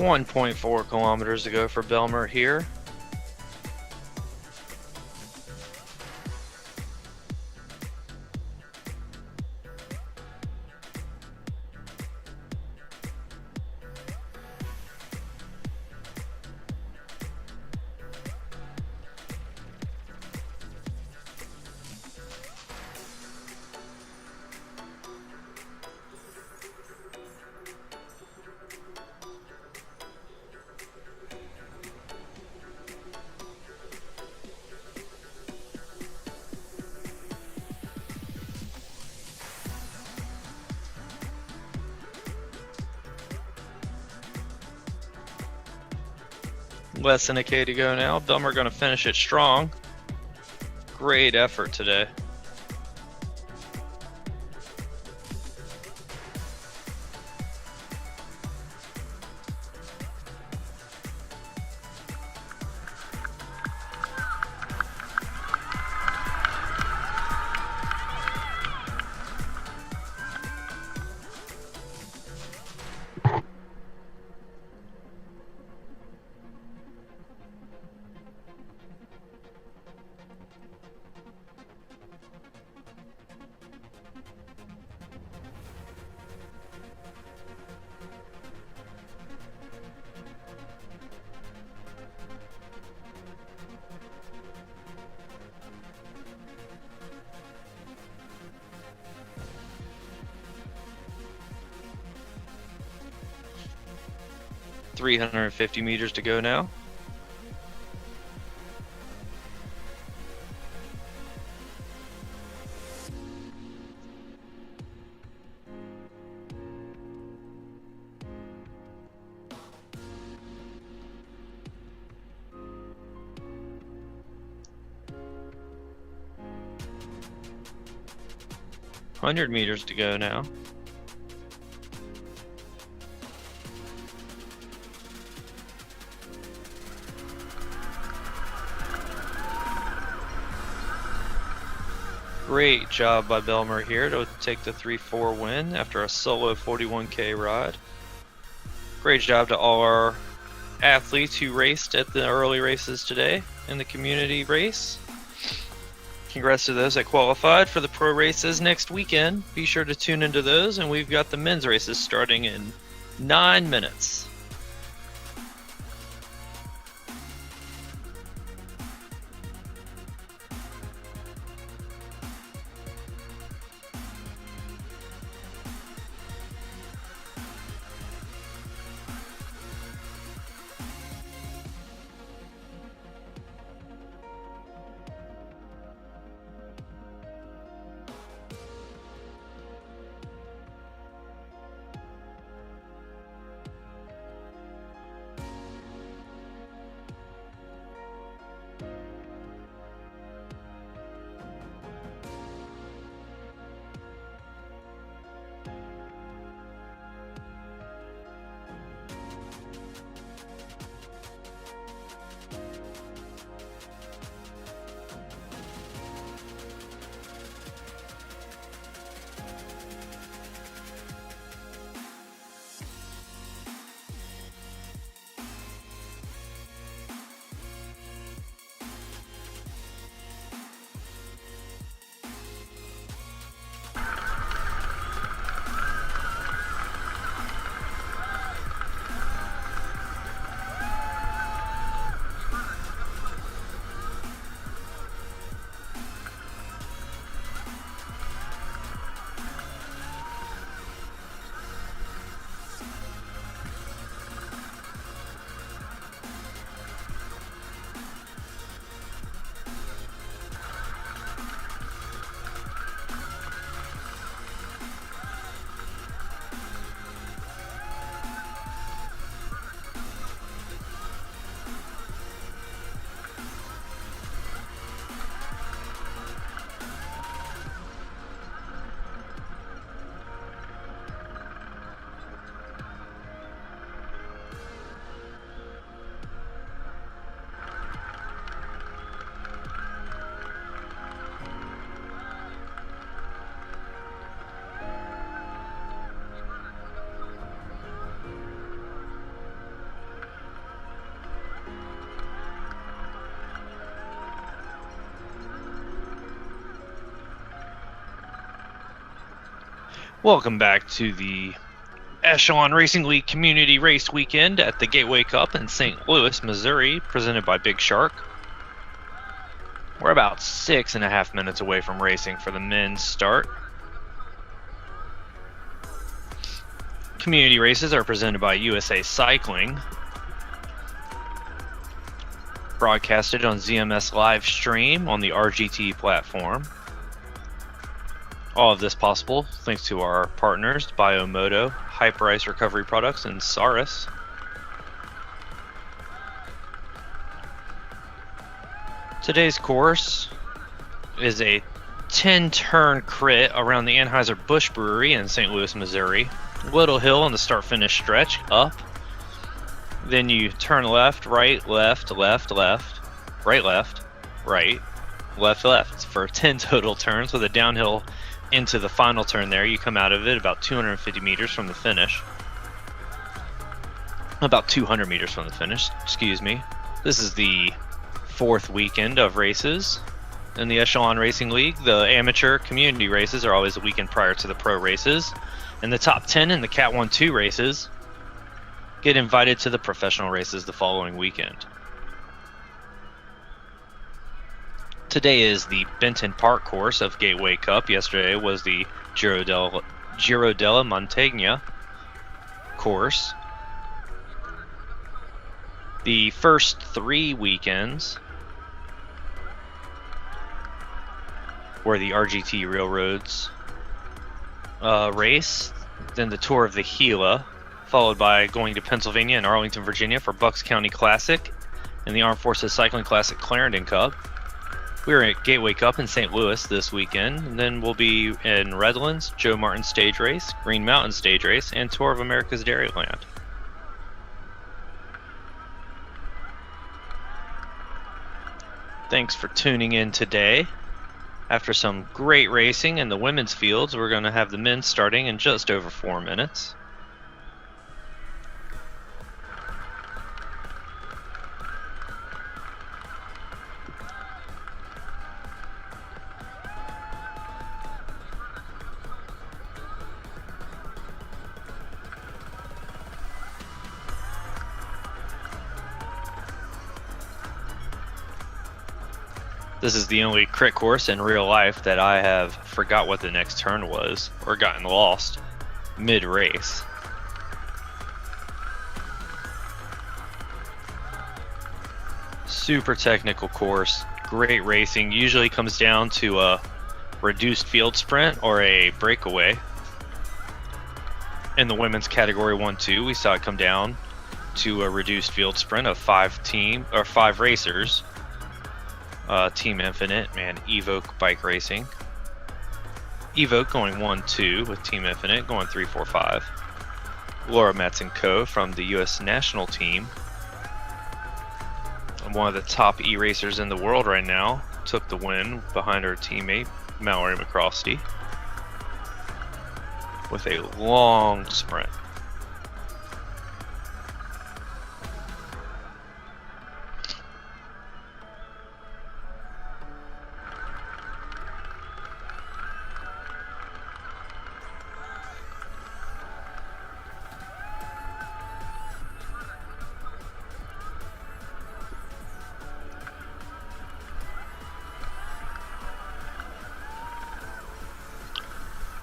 1.4 kilometers to go for Belmer here. Less than a K to go now. Belmer going to finish it strong. Great effort today. $350 meters to go now. $100 meters to go now. Great job by Belmer here to take the 3-4 win after a solo 41K ride. Great job to all our athletes who raced at the early races today in the community race. Congrats to those that qualified for the pro races next weekend. Be sure to tune into those, and we've got the men's races starting in 9 minutes. Welcome back to the Echelon Racing League Community Race Weekend at the Gateway Cup in St. Louis, Missouri, presented by Big Shark. We're about 6.5 minutes away from racing for the men's start. Community races are presented by USA Cycling, broadcasted on ZMS live stream on the RGT platform. All of this possible thanks to our partners, Biomoto, Hyperice Recovery Products, and Saris. Today's course is a 10-turn crit around the Anheuser-Busch Brewery in St. Louis, Missouri. Little hill on the start-finish stretch, up. Then you turn left, right, left, left, left, right, left, right, left, left for 10 total turns with a downhill into the final turn there. You come out of it about 250 meters from the finish. About 200 meters from the finish, excuse me. This is the 4th weekend of races in the Echelon Racing League. The amateur community races are always the weekend prior to the pro races. And the top 10 in the Cat 1-2 races get invited to the professional races the following weekend. Today is the Benton Park course of Gateway Cup. Yesterday was the Giro della Montagna course. The first 3 weekends were the RGT Railroads race, then the Tour of the Gila, followed by going to Pennsylvania and Arlington, Virginia for Bucks County Classic and the Armed Forces Cycling Classic Clarendon Cup. We're at Gateway Cup in St. Louis this weekend, and then we'll be in Redlands, Joe Martin Stage Race, Green Mountain Stage Race, and Tour of America's Dairyland. Thanks for tuning in today. After some great racing in the women's fields, we're going to have the men starting in just over 4 minutes. This is the only crit course in real life that I have forgot what the next turn was or gotten lost mid-race. Super technical course, great racing. Usually comes down to a reduced field sprint or a breakaway. In the women's category 1-2, we saw it come down to a reduced field sprint of 5 racers. Team Infinite and Evoke Bike Racing. Evoke going 1-2 with Team Infinite going 3-4-5. Laura Metz and Co. from the U.S. national team, one of the top e-racers in the world right now, took the win behind her teammate Mallory McCrosty with a long sprint.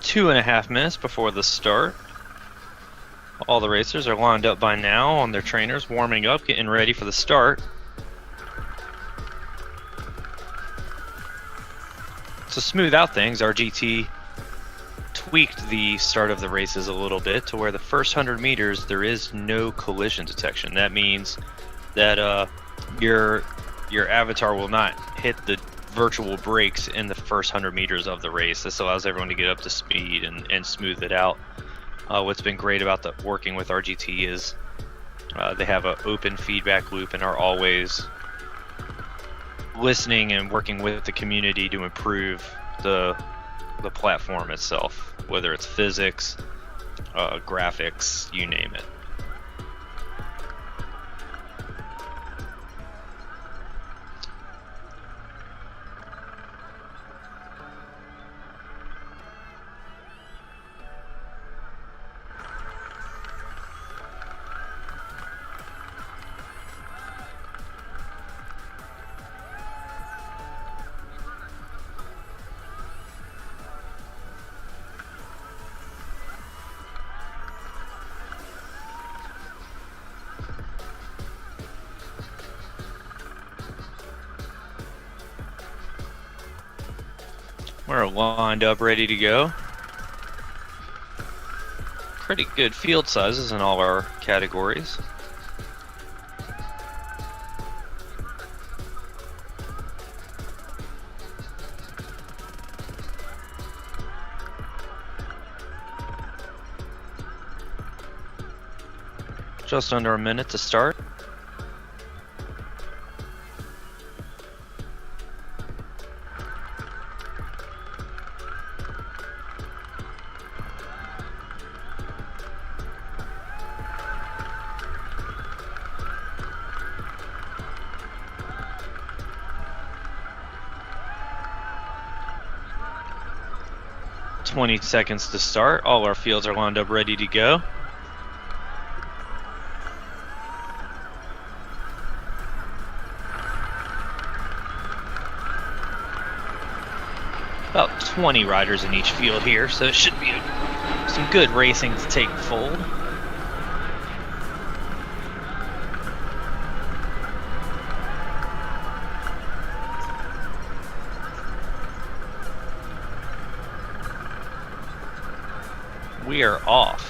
Two and a half minutes before the start. All the racers are lined up by now on their trainers, warming up, getting ready for the start. To smooth out things, RGT tweaked the start of the races a little bit to where the first 100 meters there is no collision detection. That means that your avatar will not hit the virtual brakes in the first 100 meters of the race. This allows everyone to get up to speed and smooth it out. What's been great about working with RGT is they have an open feedback loop and are always listening and working with the community to improve the platform itself, whether it's physics, graphics, you name it. We're lined up, ready to go. Pretty good field sizes in all our categories. Just under a minute to start. $20 seconds to start. All our fields are lined up, ready to go. About 20 riders in each field here, so it should be some good racing to take fold. We are off.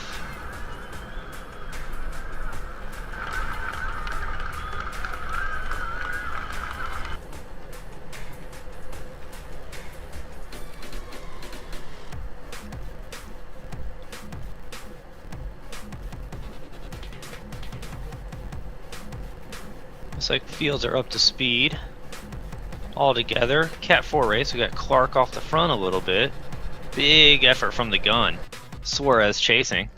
Looks like fields are up to speed all together. Cat 4 race, we got Clark off the front a little bit. Big effort from the gun. Suarez chasing.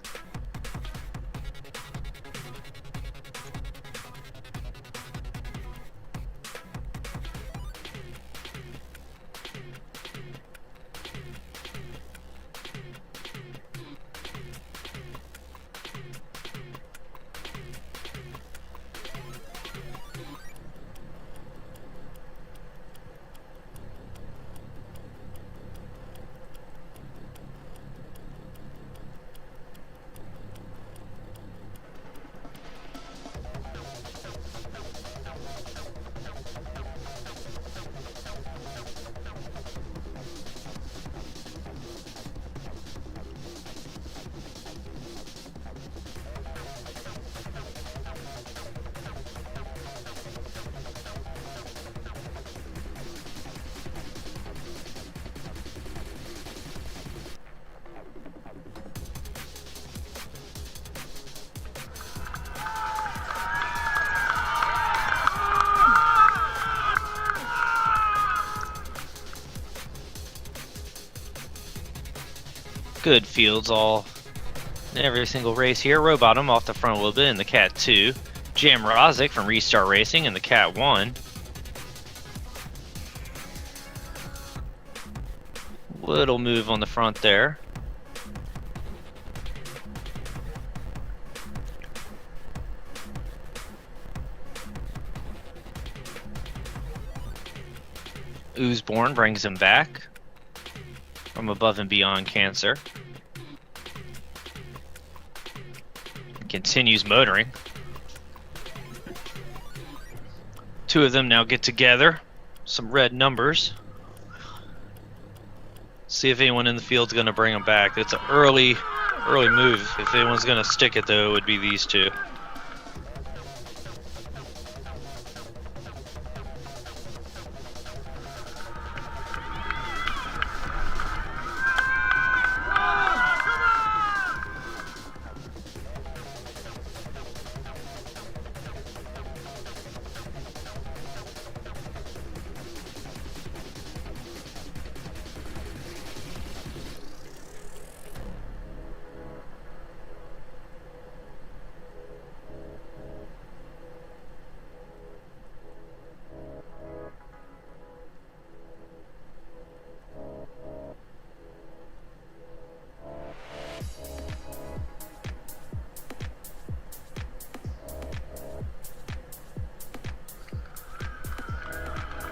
Good fields all in every single race here. Rowbottom off the front a little bit in the Cat 2. Jam Rozic from Restart Racing in the Cat 1. Little move on the front there. Oozborn brings him back from Above and Beyond Cancer. Continues motoring. Two of them now get together. Some red numbers. See if anyone in the field's going to bring them back. It's an early move. If anyone's going to stick it, though, it would be these two.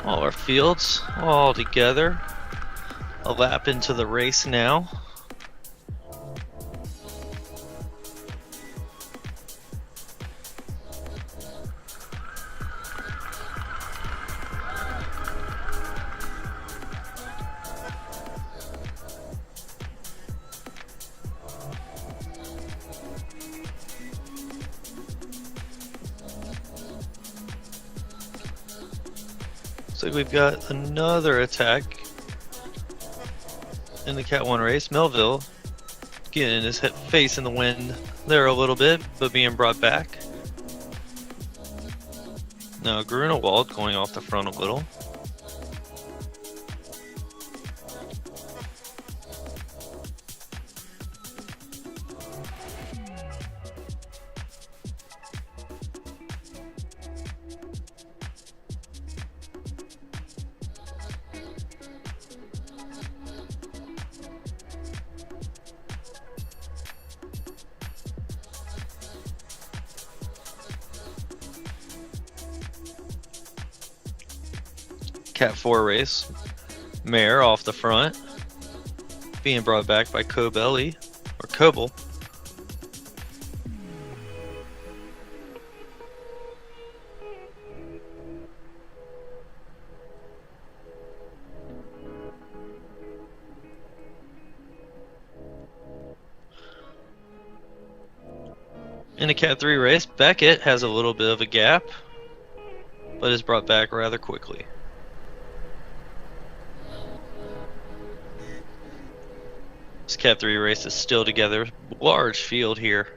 All our fields all together. A lap into the race now. Looks like we've got another attack in the Cat 1 race. Melville getting his face in the wind there a little bit, but being brought back. Now Grunewald going off the front a little. Cat 4 race. Mare off the front. Being brought back by Kobeli, or Kobel. In a Cat 3 race, Beckett has a little bit of a gap, but is brought back rather quickly. This Cat 3 race is still together. Large field here.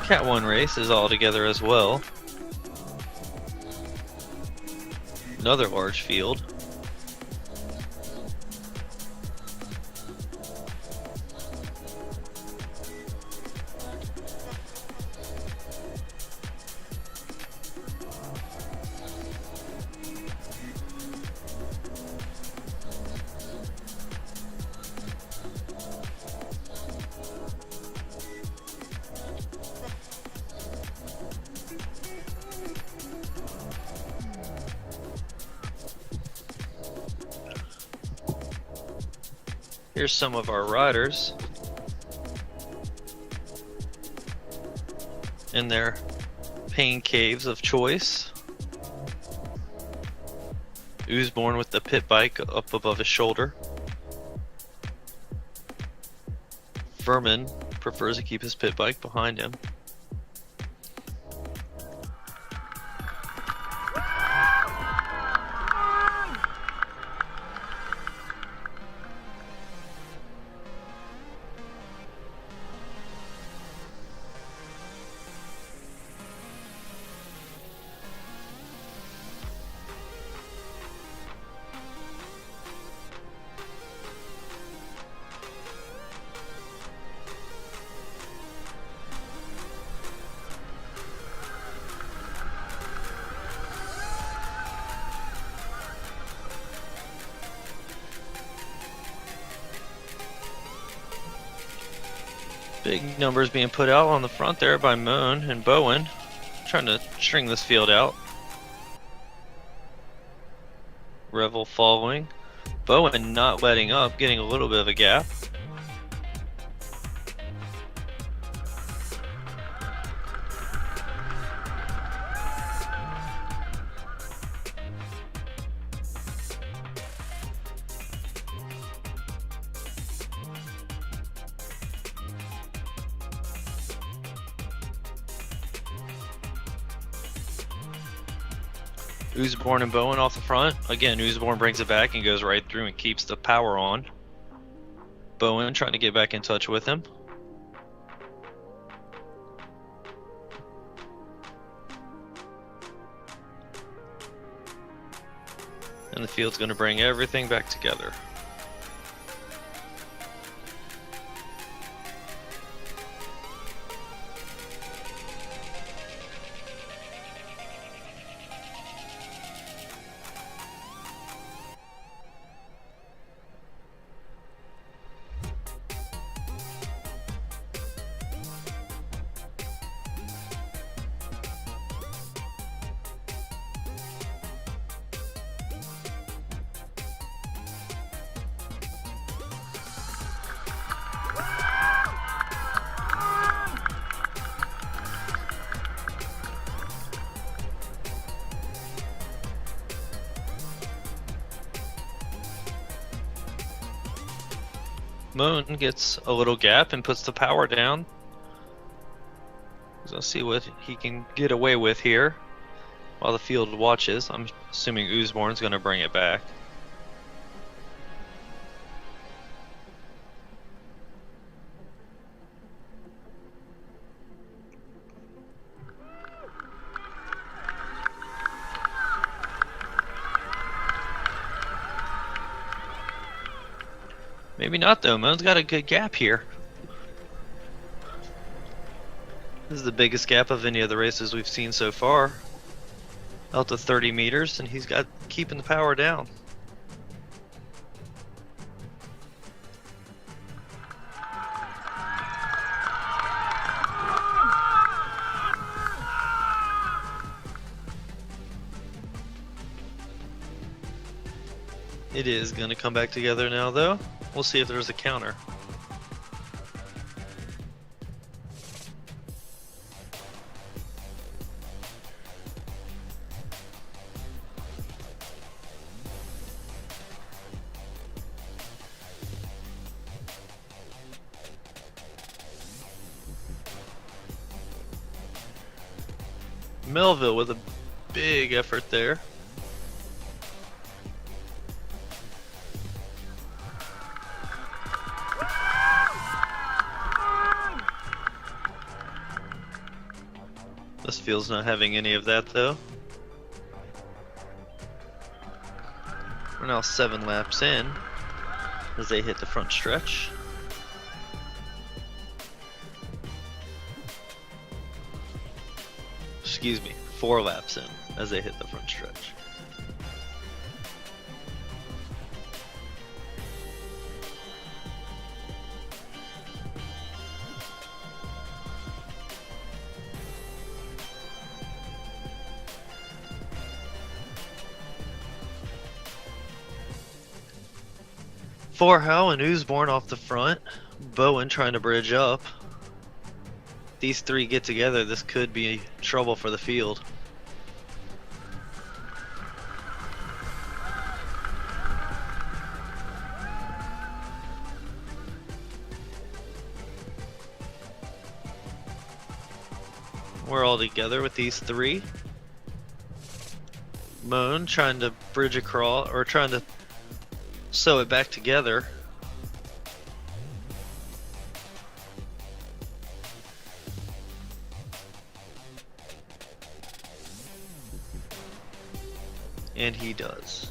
Cat 1 race is all together as well. Another large field. Here's some of our riders in their pain caves of choice. Oosborn with the pit bike up above his shoulder. Furman prefers to keep his pit bike behind him. Big numbers being put out on the front there by Moan and Bowen, trying to string this field out. Revel following. Bowen not letting up, getting a little bit of a gap. Oosborn and Bowen off the front. Again, Oosborn brings it back and goes right through and keeps the power on. Bowen trying to get back in touch with him. And the field's going to bring everything back together. Moon gets a little gap and puts the power down. Let's see what he can get away with here while the field watches. I'm assuming Oosborne's going to bring it back. Maybe not though. Moon's got a good gap here. This is the biggest gap of any of the races we've seen so far. Out to 30 meters, and he's got keeping the power down. It is going to come back together now, though. We'll see if there's a counter. Melville with a big effort there. This field's not having any of that though. We're now 7 laps in as they hit the front stretch. Excuse me, 4 laps in as they hit the front stretch. Forhow and Oosborne off the front. Bowen trying to bridge up. These 3 get together, this could be trouble for the field. We're all together with these 3. Moon trying to bridge across, or trying to sew it back together. And he does.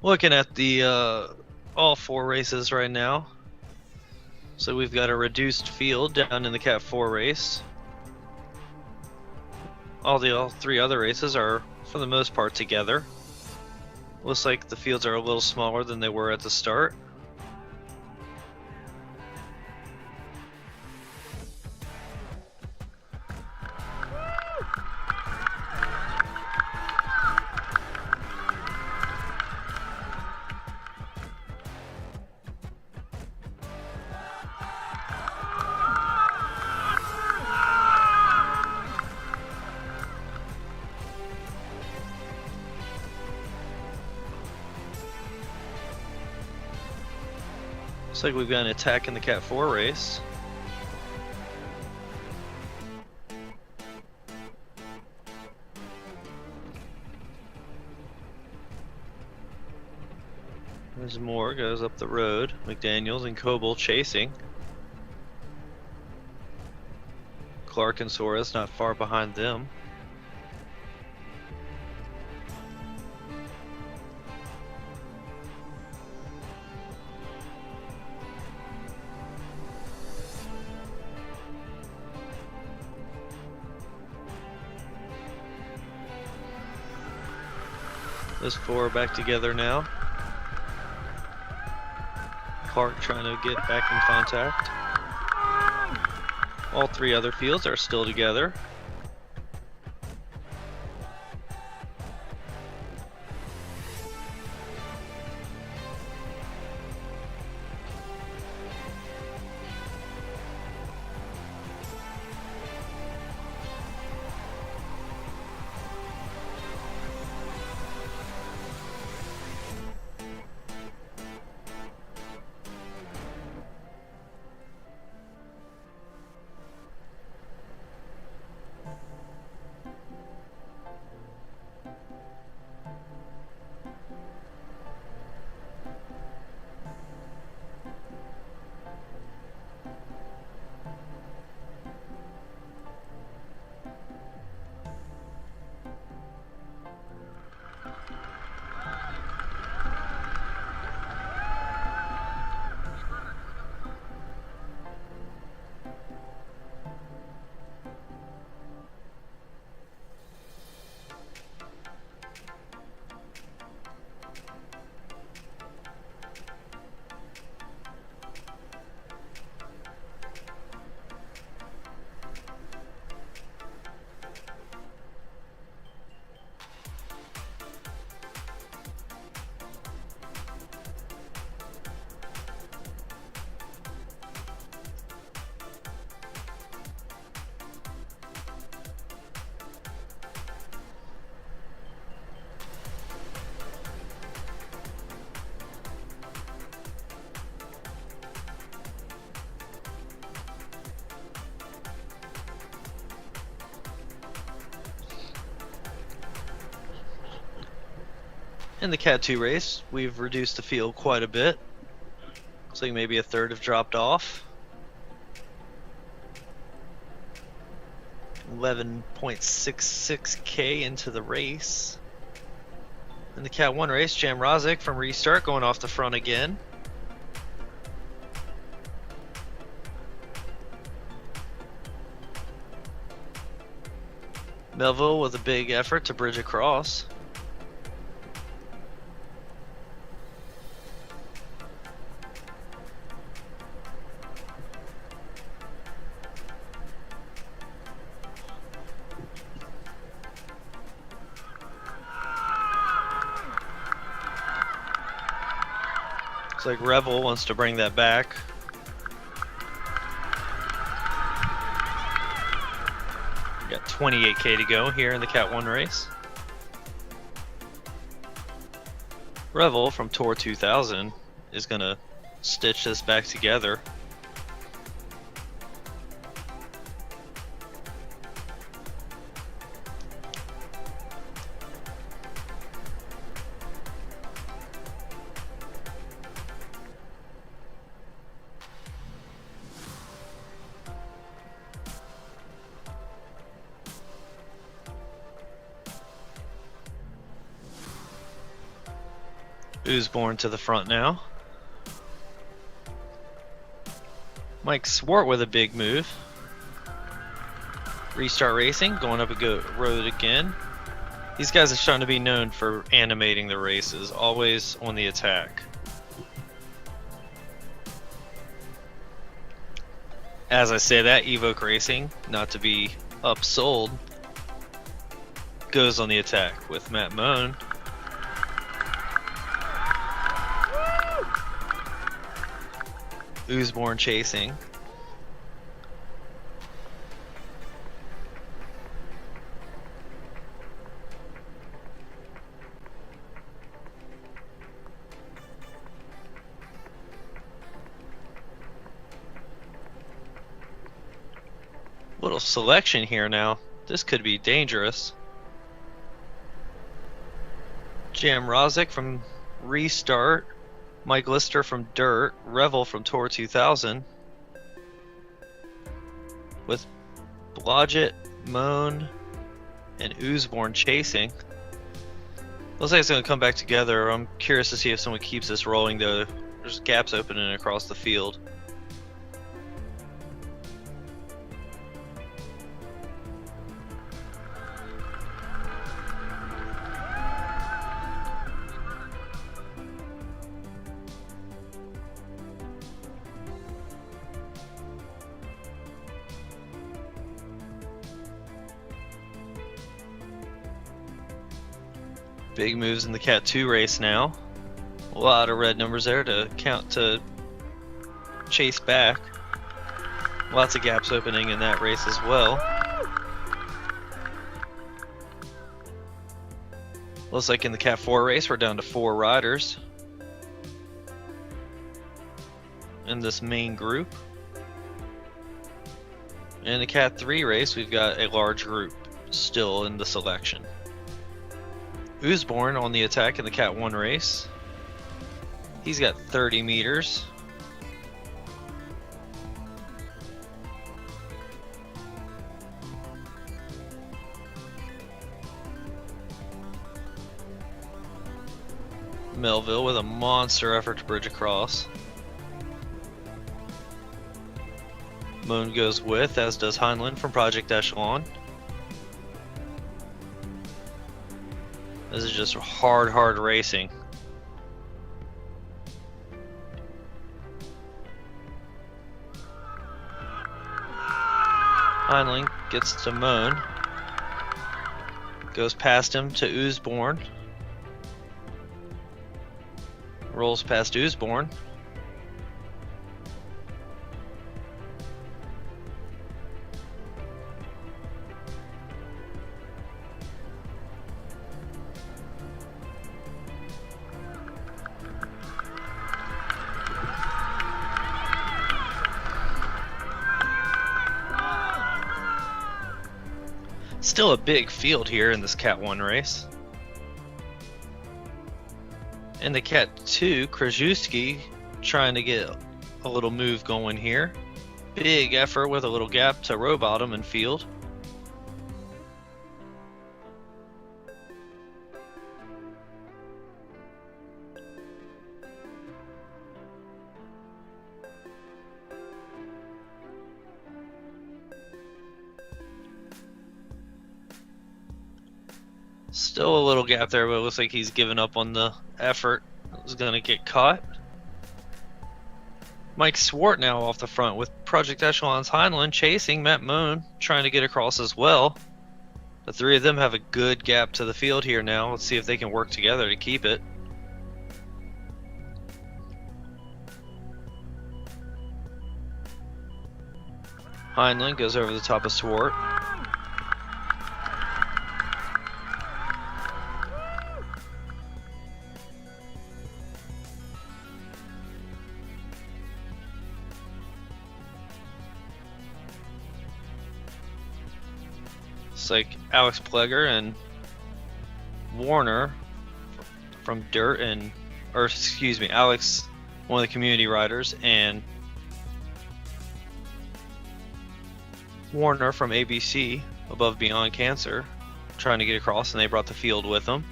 Looking at the all 4 races right now. So we've got a reduced field down in the Cat 4 race. All 3 other races are for the most part together. Looks like the fields are a little smaller than they were at the start. Looks like we've got an attack in the Cat 4 race. There's more, goes up the road. McDaniels and Coble chasing. Clark and Soares not far behind them. Those four are back together now. Park trying to get back in contact. All three other fields are still together. In the Cat 2 race, we've reduced the field quite a bit. Looks like maybe a third have dropped off. 11.66K into the race. In the Cat 1 race, Jam Rozic from Restart going off the front again. Melville with a big effort to bridge across. Looks like Revel wants to bring that back. We got 28K to go here in the Cat 1 race. Revel from Tour 2000 is going to stitch this back together. Oosborne to the front now. Mike Swart with a big move. Restart Racing going up a good road again. These guys are starting to be known for animating the races, always on the attack. As I say that, Evoke Racing, not to be upsold, goes on the attack with Matt Moan. Oosborne chasing. Little selection here now. This could be dangerous. Jam Rozic from Restart. Mike Lister from Dirt, Revel from Tour 2000, with Blodgett, Moan, and Oosborne chasing. Looks like it's going to come back together. I'm curious to see if someone keeps this rolling though. There's gaps opening across the field. Big moves in the Cat 2 race now. A lot of red numbers there to count to chase back. Lots of gaps opening in that race as well. Looks like in the Cat 4 race, we're down to 4 riders in this main group. In the Cat 3 race, we've got a large group still in the selection. Oosborn on the attack in the Cat 1 race. He's got 30 meters. Melville with a monster effort to bridge across. Moon goes with, as does Heinlein from Project Echelon. This is just hard racing. Heinlein gets to Moon. Goes past him to Oosborn. Rolls past Oosborn. Still a big field here in this Cat 1 race. In the Cat 2, Krajewski trying to get a little move going here. Big effort with a little gap to row bottom and field. Still a little gap there, but it looks like he's given up on the effort. Is going to get caught. Mike Swart now off the front with Project Echelon's Heinlein chasing Matt Moon, trying to get across as well. The three of them have a good gap to the field here now. Let's see if they can work together to keep it. Heinlein goes over the top of Swart. It's like Alex Pleger and Warner from Dirt Alex, one of the community riders, and Warner from ABC, Above Beyond Cancer, trying to get across, and they brought the field with them,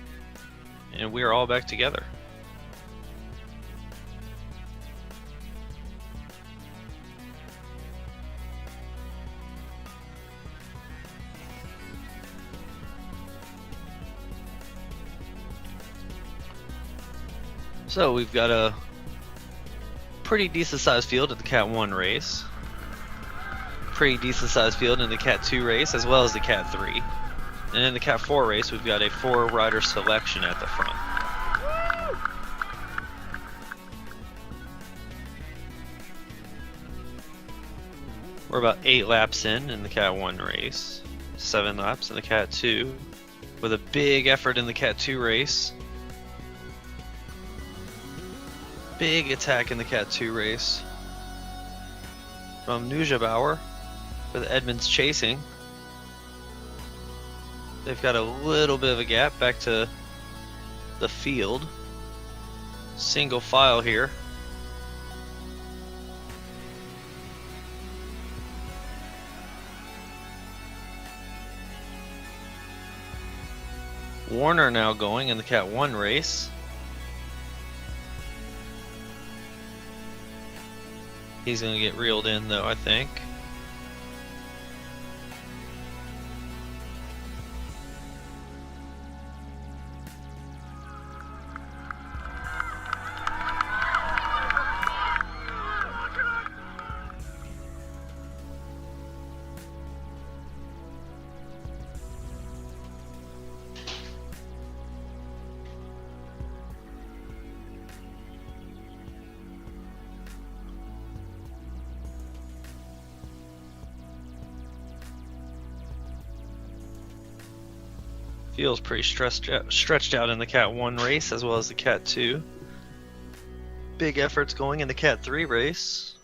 and we are all back together. So we've got a pretty decent sized field at the Cat 1 race. Pretty decent sized field in the Cat 2 race, as well as the Cat 3. And in the Cat 4 race, we've got a 4 rider selection at the front. We're about 8 laps in the Cat 1 race. 7 laps in the Cat 2. With a big effort in the Cat 2 race. Big attack in the Cat 2 race from Nujabauer with Edmonds chasing. They've got a little bit of a gap back to the field. Single file here. Warner now going in the Cat 1 race. He's going to get reeled in though, I think. Feels pretty stretched out in the Cat 1 race as well as the Cat 2. Big efforts going in the Cat 3 race.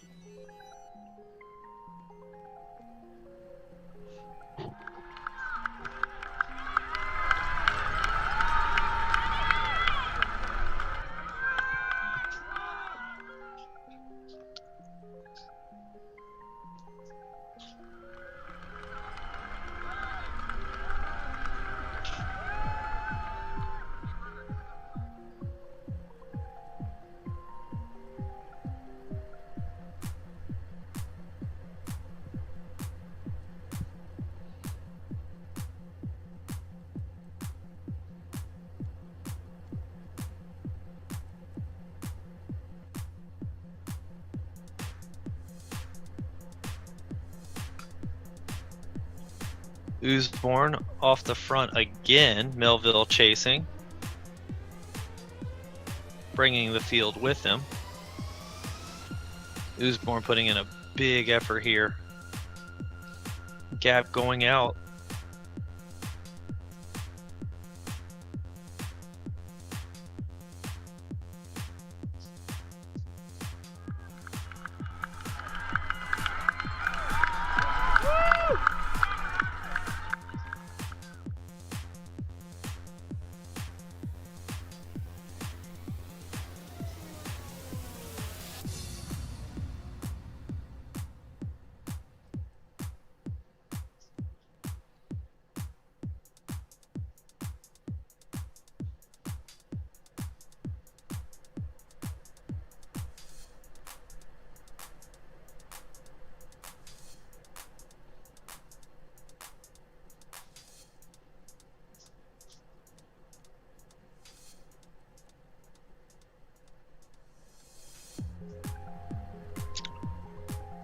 Oosborne off the front again, Melville chasing, bringing the field with him. Oosborne putting in a big effort here. Gap going out.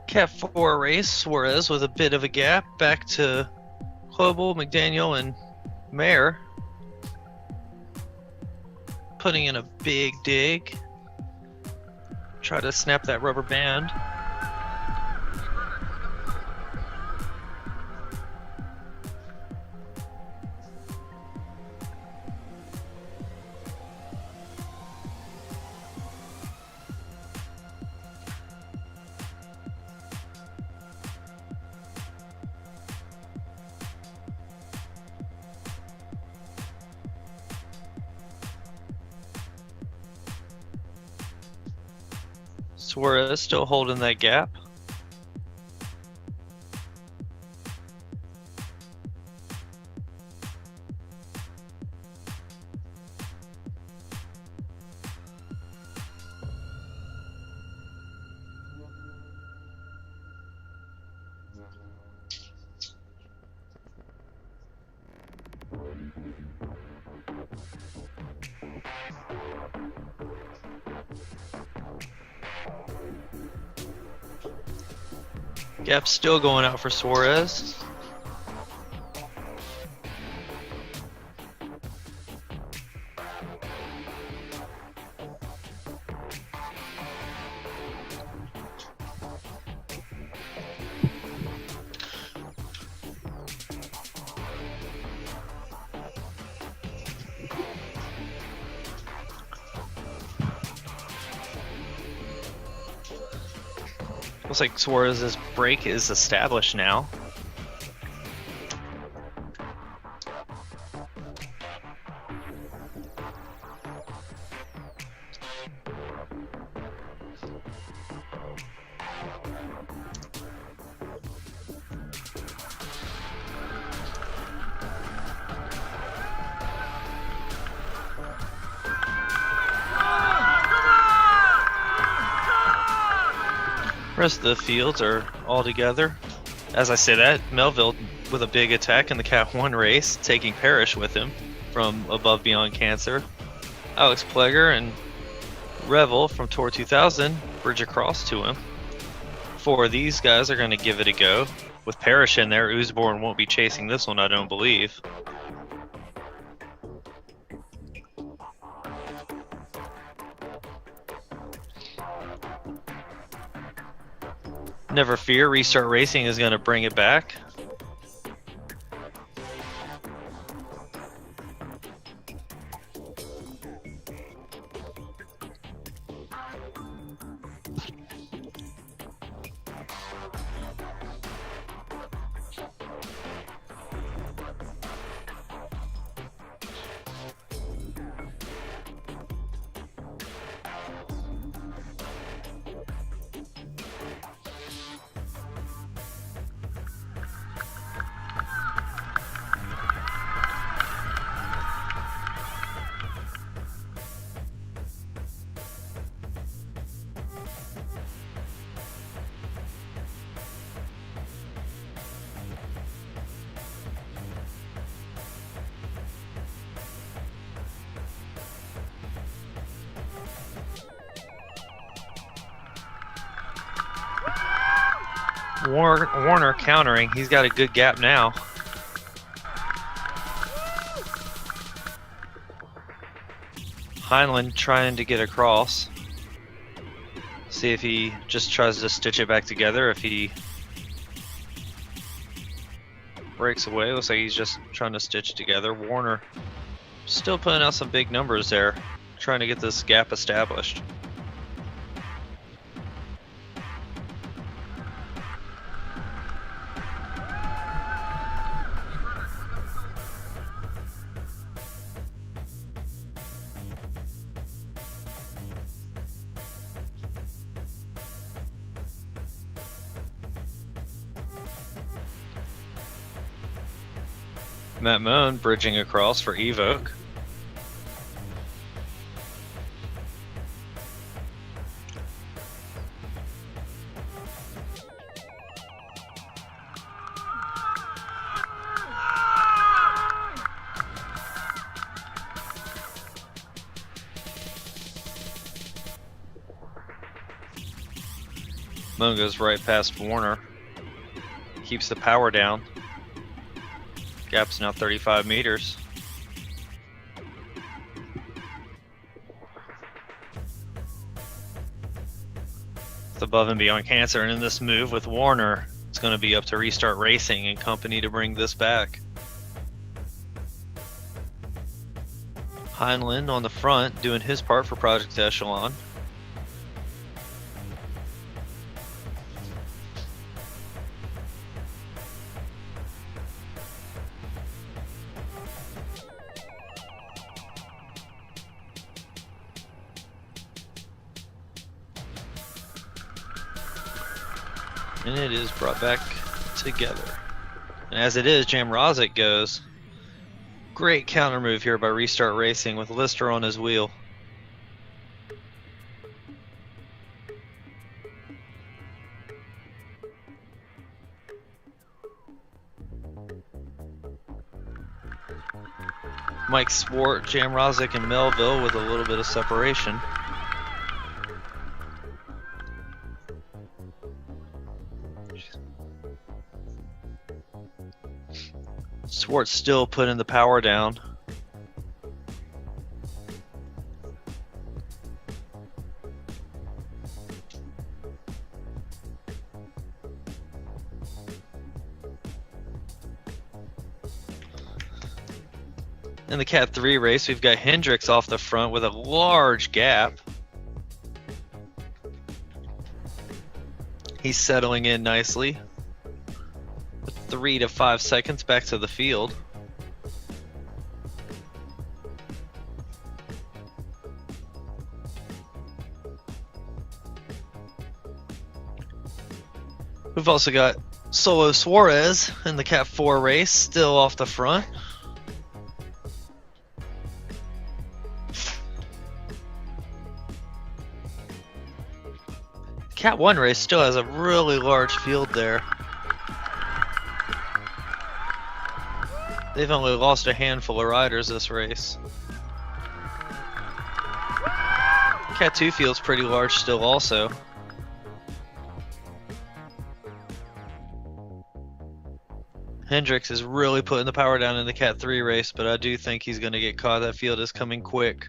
Cat 4 race, Suarez with a bit of a gap back to Global, McDaniel, and Mayer. Putting in a big dig. Try to snap that rubber band. Suarez still holding that gap. Gap still going out for Suarez. Looks like Suarez's break is established now. Rest of the fields are all together. As I say that, Melville with a big attack in the Cat 1 race, taking Parrish with him from Above Beyond Cancer. Alex Pleger and Revel from Tour 2000 bridge across to him. 4 of these guys are going to give it a go. With Parrish in there, Oosborne won't be chasing this one, I don't believe. Never fear, Restart Racing is going to bring it back. Warner countering. He's got a good gap now. Heinlein trying to get across. See if he just tries to stitch it back together. If he breaks away, looks like he's just trying to stitch it together. Warner still putting out some big numbers there, trying to get this gap established. Matt Moan bridging across for Evoke. Moan goes right past Warner. Keeps the power down. Gap's now 35 meters. It's above and beyond cancer, and in this move with Warner, it's going to be up to Restart Racing and company to bring this back. Heinlein on the front doing his part for Project Echelon. And it is brought back together. And as it is, Jamrozic goes. Great counter move here by Restart Racing with Lister on his wheel. Mike Swart, Jamrozic, and Melville with a little bit of separation. Swartz still putting the power down. In the Cat 3 race, we've got Hendricks off the front with a large gap. He's settling in nicely. 3 to 5 seconds back to the field. We've also got Solo Suarez in the Cat 4 race, still off the front. Cat 1 race still has a really large field there. They've only lost a handful of riders this race. Cat 2 field's pretty large still also. Hendricks is really putting the power down in the Cat 3 race, but I do think he's going to get caught. That field is coming quick.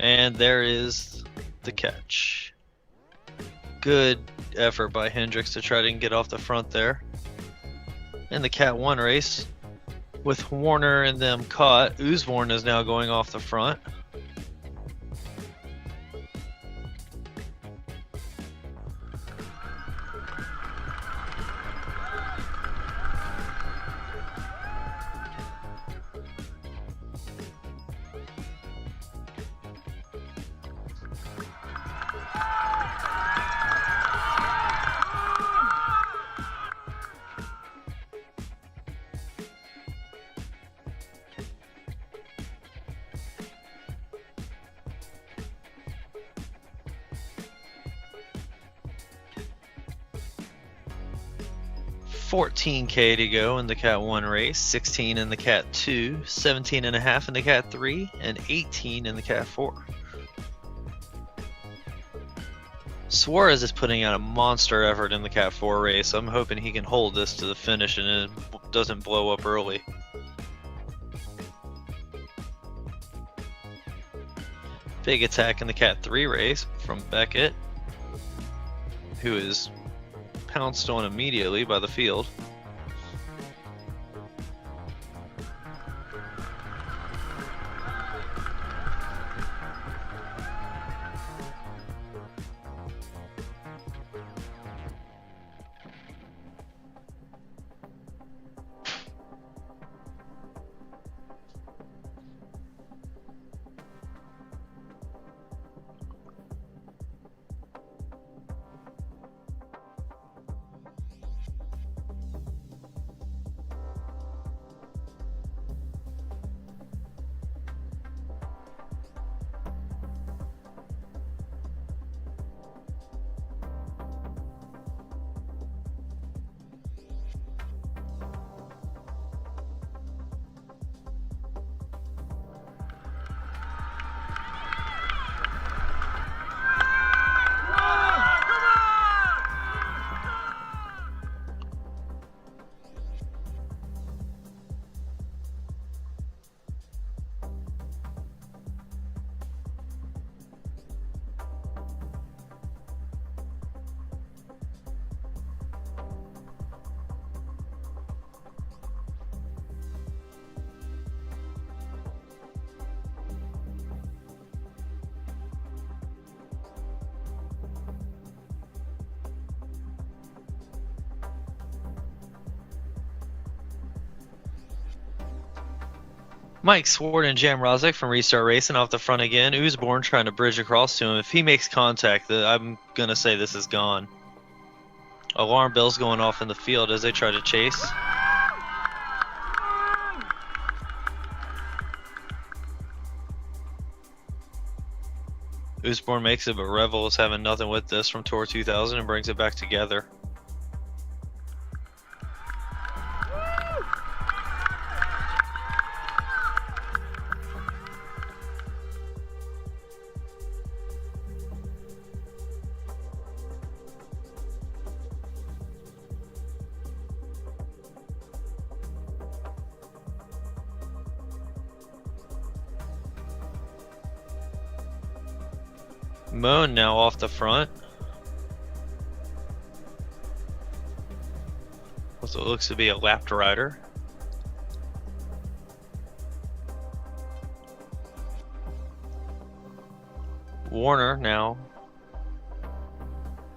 And there is the catch. Good effort by Hendricks to try to get off the front there. In the Cat 1 race, with Warner and them caught, Oosborn is now going off the front. 14K to go in the Cat 1 race, 16 in the Cat 2, 17.5 in the Cat 3, and 18 in the Cat 4. Suarez is putting out a monster effort in the Cat 4 race. I'm hoping he can hold this to the finish and it doesn't blow up early. Big attack in the Cat 3 race from Beckett, who is pounced on immediately by the field. Mike Swart and Jam Rozic from Restart Racing off the front again. Oosborne trying to bridge across to him. If he makes contact, I'm going to say this is gone. Alarm bells going off in the field as they try to chase. Oosborne makes it, but Revel is having nothing with this from Tour 2000 and brings it back together. Moan now off the front. With what looks to be a lapped rider. Warner now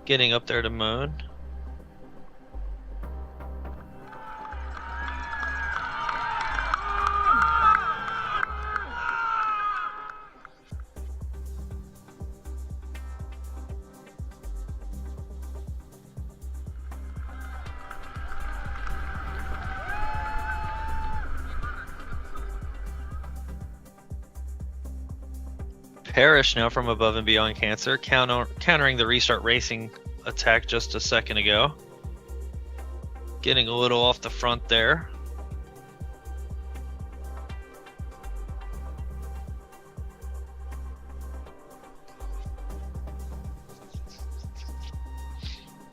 getting up there to Moan. Parrish now from above and beyond Cancer, countering the Restart Racing attack just a second ago. Getting a little off the front there.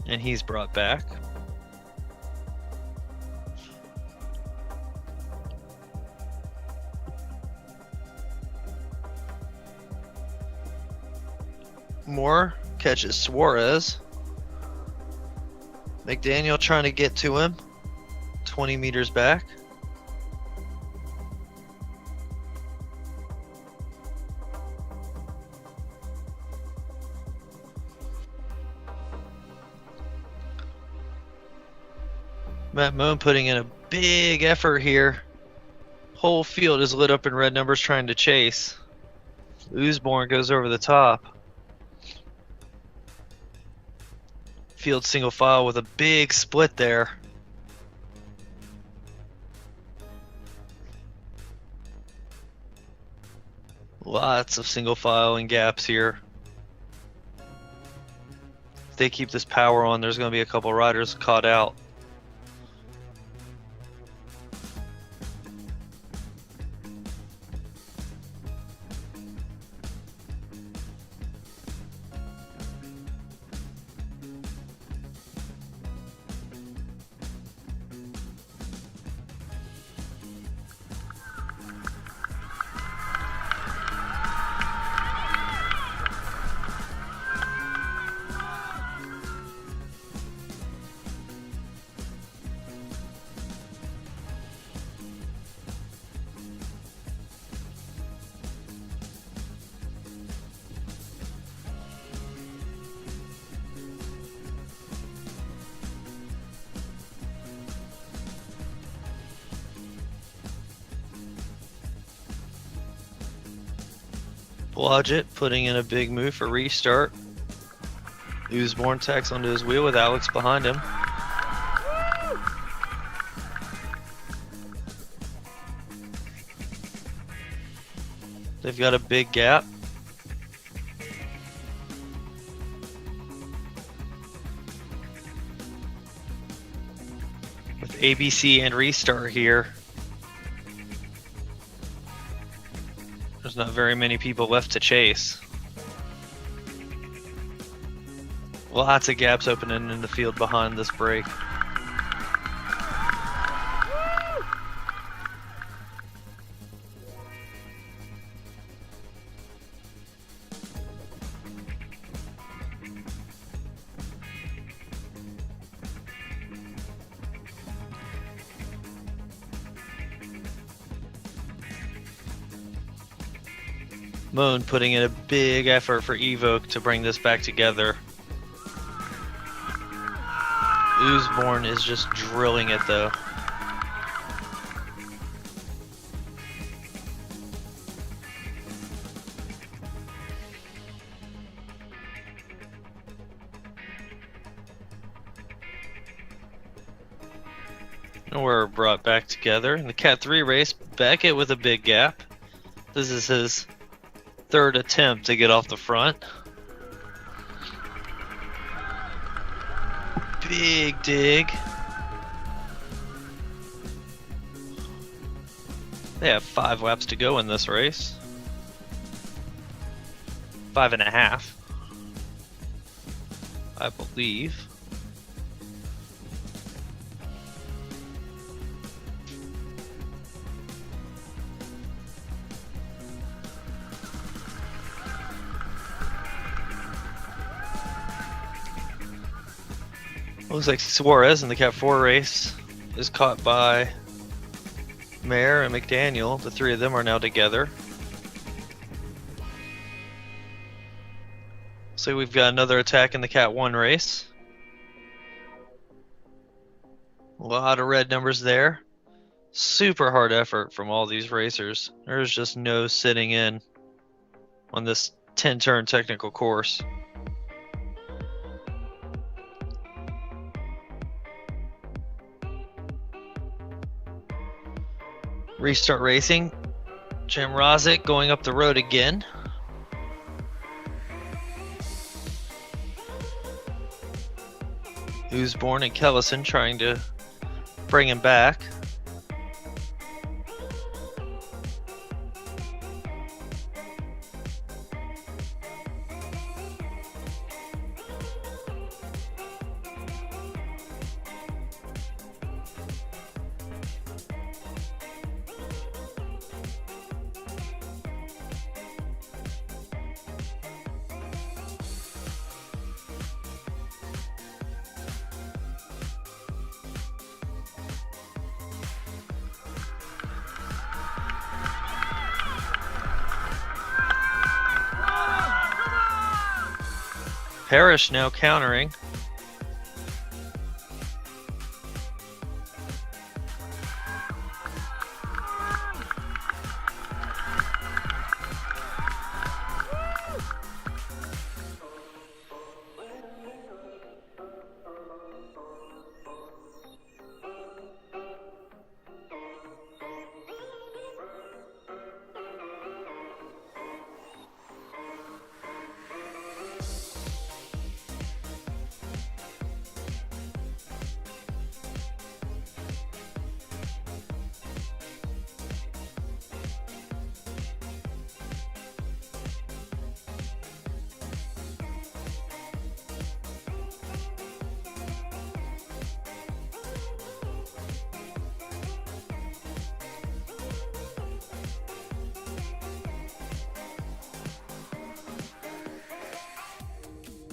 And he's brought back. Moore catches Suarez. McDaniel trying to get to him. 20 meters back. Matt Moan putting in a big effort here. Whole field is lit up in red numbers trying to chase. Oosborne goes over the top. Field single file with a big split there. Lots of single file and gaps here. If they keep this power on, there's going to be a couple riders caught out. Blodgett putting in a big move for restart. Usborne tacks onto his wheel with Alex behind him. They've got a big gap. With ABC and restart here, there's not very many people left to chase. Lots of gaps opening in the field behind this break. Moon putting in a big effort for Evoke to bring this back together. Usborne is just drilling it though. And we're brought back together in the Cat 3 race. Beckett with a big gap. This is his third attempt to get off the front. Big dig. They have 5 laps to go in this race. 5.5, I believe. Looks like Suarez in the Cat 4 race is caught by Mayer and McDaniel. The 3 of them are now together. So we've got another attack in the Cat 1 race. A lot of red numbers there. Super hard effort from all these racers. There's just no sitting in on this 10-turn technical course. Restart racing. Jim Rozic going up the road again. Usborne and Kellison trying to bring him back. Parrish now countering.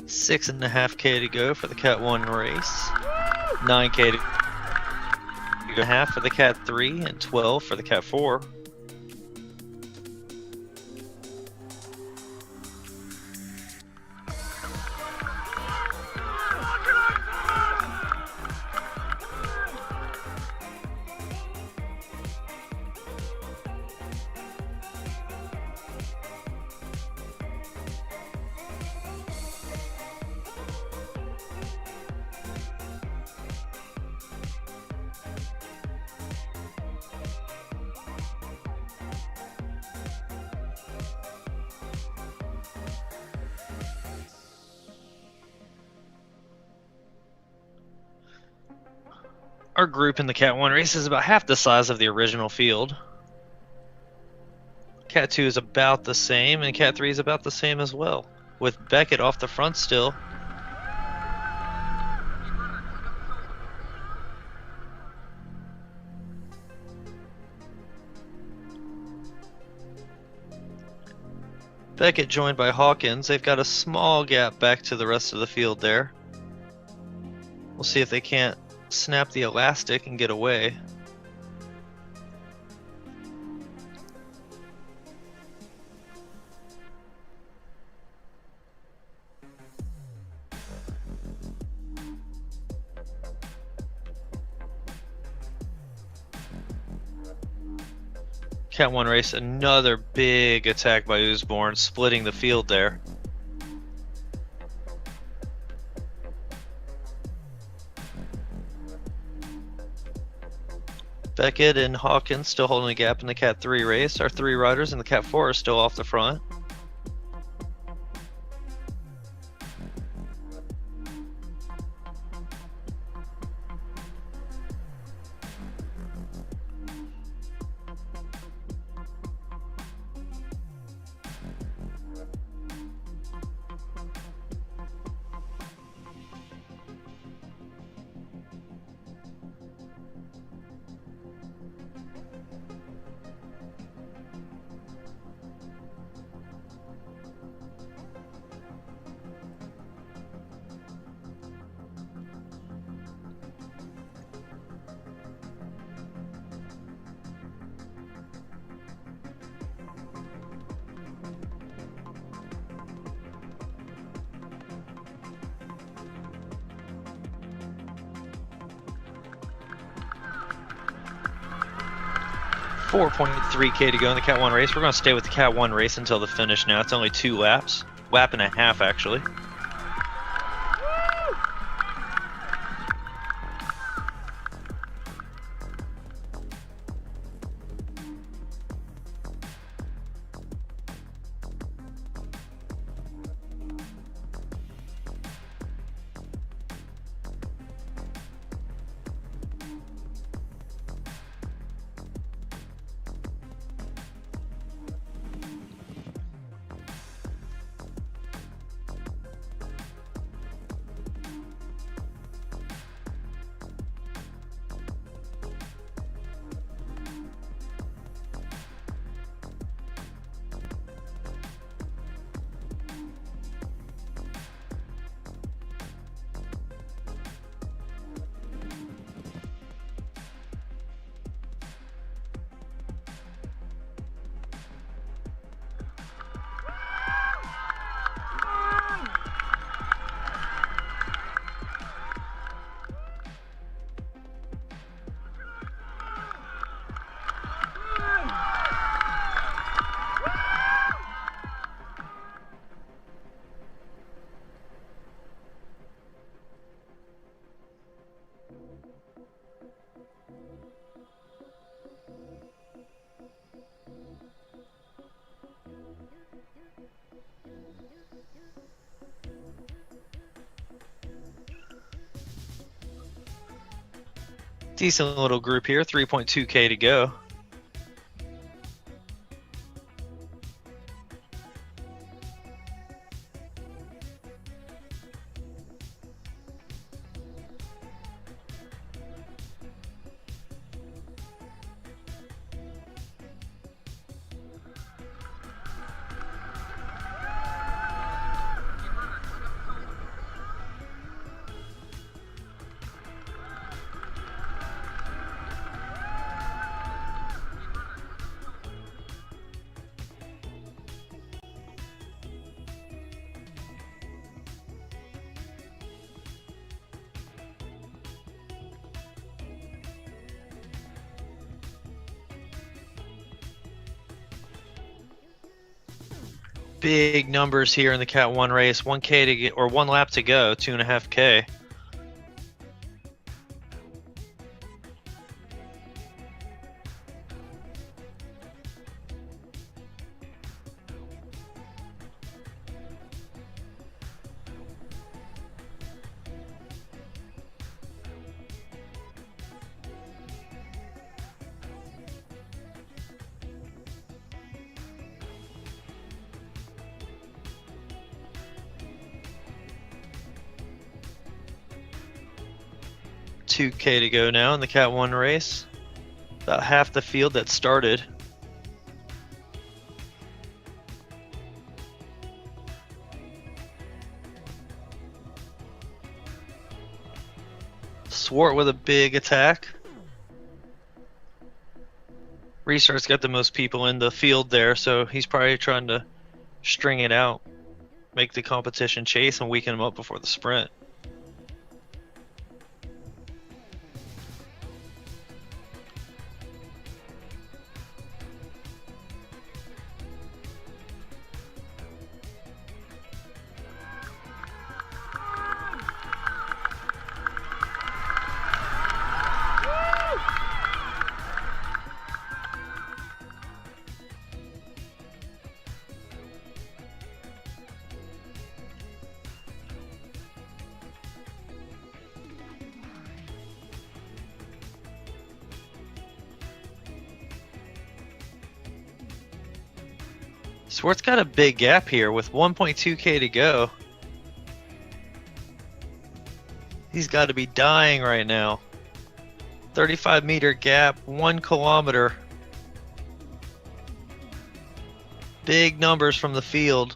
$6.5K to go for the Cat 1 race. $9K to go half for the Cat 3 and $12 for the Cat 4. Our group in the Cat 1 race is about half the size of the original field. Cat 2 is about the same, and Cat 3 is about the same as well, with Beckett off the front still. Beckett joined by Hawkins. They've got a small gap back to the rest of the field there. We'll see if they can't snap the elastic and get away. Cat 1 race, another big attack by Usborne, splitting the field there. Beckett and Hawkins still holding a gap in the Cat 3 race. Our 3 riders in the Cat 4 are still off the front. .3K to go in the Cat 1 race. We're going to stay with the Cat 1 race until the finish now. It's only 2 laps. Lap and a half, actually. Decent little group here, 3.2K to go. Big numbers here in the Cat 1 race. 1K to get, or 1 lap to go, 2.5K. 2K to go now in the Cat 1 race. About half the field that started. Swart with a big attack. Restart's got the most people in the field there, so he's probably trying to string it out, make the competition chase and weaken him up before the sprint. Swart's got a big gap here with 1.2K to go. He's got to be dying right now. 35-meter gap, 1 kilometer. Big numbers from the field.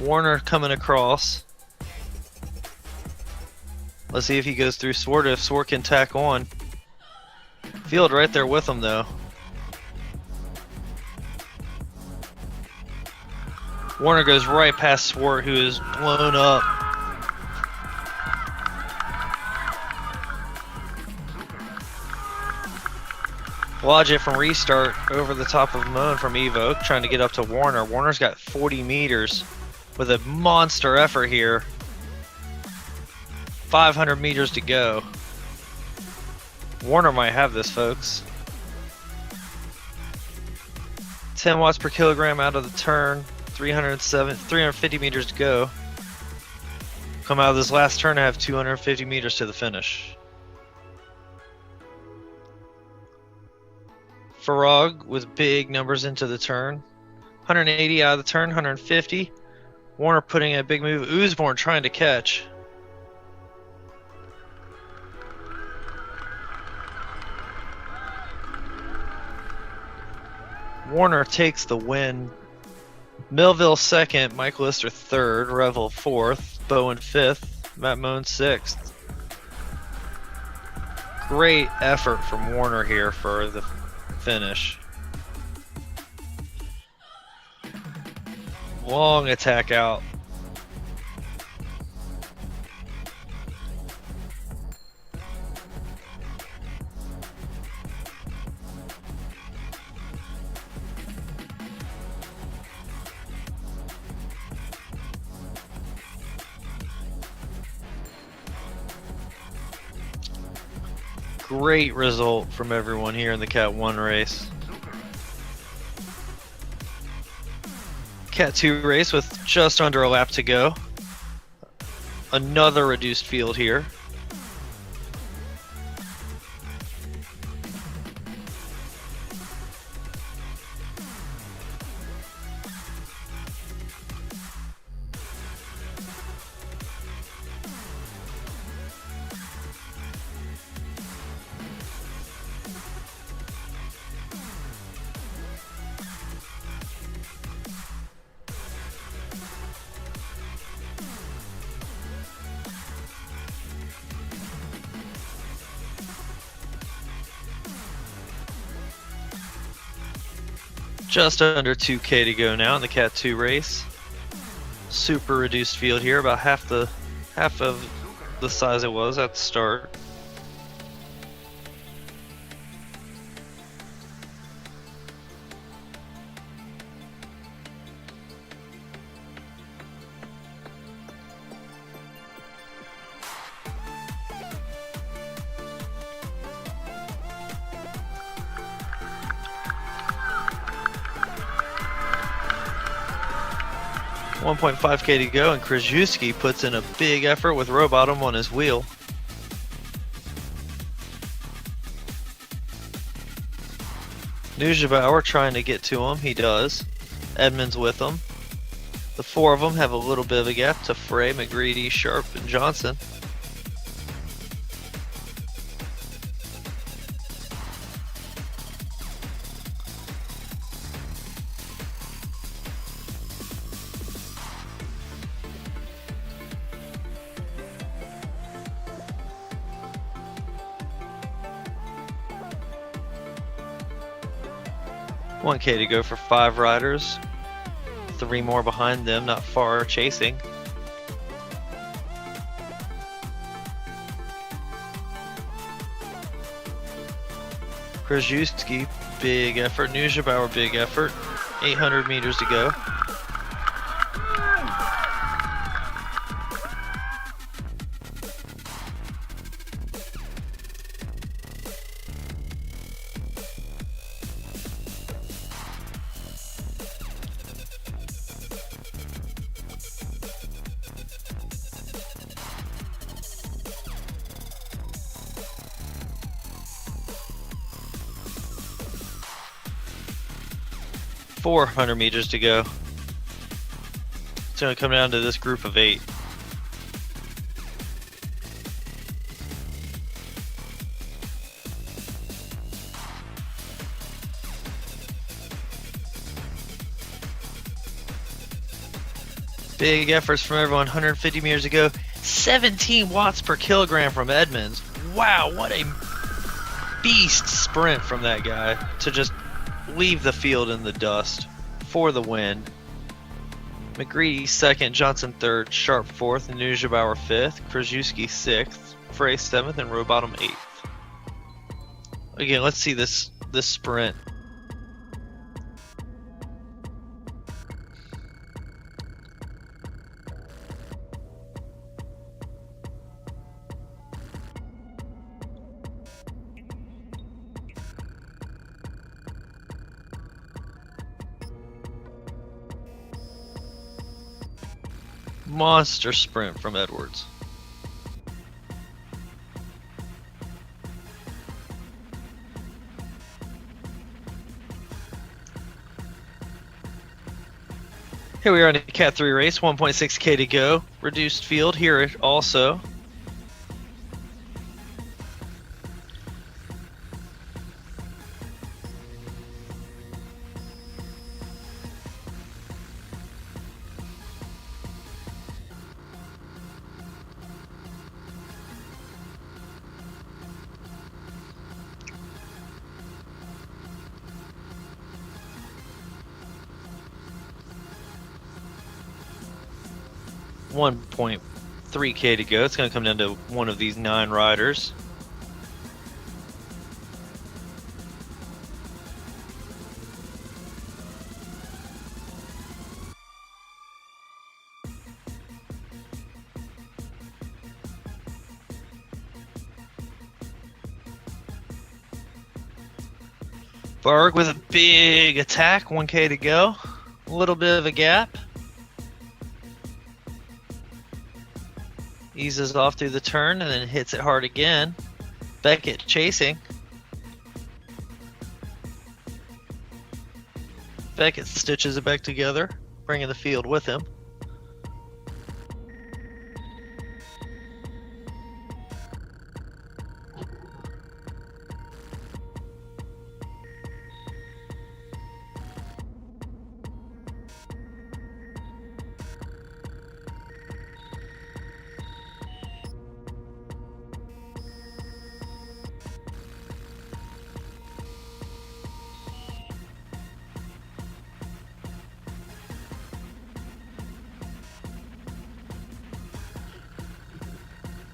Warner coming across. Let's see if he goes through Swart, if Swart can tack on. Field right there with him though. Warner goes right past Swart, who is blown up. Logic from Restart over the top of Moan from Evo, trying to get up to Warner. Warner's got 40 meters with a monster effort here. 500 meters to go. Warner might have this, folks. 10 watts per kilogram out of the turn. 350 meters to go. Come out of this last turn and have 250 meters to the finish. Farag with big numbers into the turn. 180 out of the turn, 150. Warner putting in a big move. Oosborn trying to catch. Warner takes the win. Millville second, Mike Lister third, Revel fourth, Bowen fifth, Matt Moan sixth. Great effort from Warner here for the finish. Long attack out. Great result from everyone here in the Cat 1 race. Cat 2 race with just under a lap to go. Another reduced field here. Just under 2K to go now in the Cat 2 race. Super reduced field here, about half of the size it was at the start. .5K to go, and Krzyzewski puts in a big effort with Rowbottom on his wheel. Nujabauer trying to get to him, he does. Edmonds with him. The four of them have a little bit of a gap to Frey, McGreedy, Sharp, and Johnson. $1K to go for 5 riders. 3 more behind them, not far, chasing. Krajewski, big effort. Nujabauer, big effort. 800 meters to go. $400 meters to go. It's going to come down to this group of 8. Big efforts from everyone. 150 meters to go. 17 watts per kilogram from Edmonds. Wow, what a beast sprint from that guy to just leave the field in the dust for the win. McGreedy second, Johnson third, Sharp fourth, Nujabauer fifth, Krajewski 6th, Frey 7th, and Rowbottom 8th. Again, let's see this sprint. Monster sprint from Edwards. Here we are in a Cat 3 race, 1.6K to go. Reduced field here also. $1.3K to go. It's going to come down to one of these 9 riders. Barg with a big attack. 1K to go. A little bit of a gap. Eases off through the turn and then hits it hard again. Beckett chasing. Beckett stitches it back together, bringing the field with him.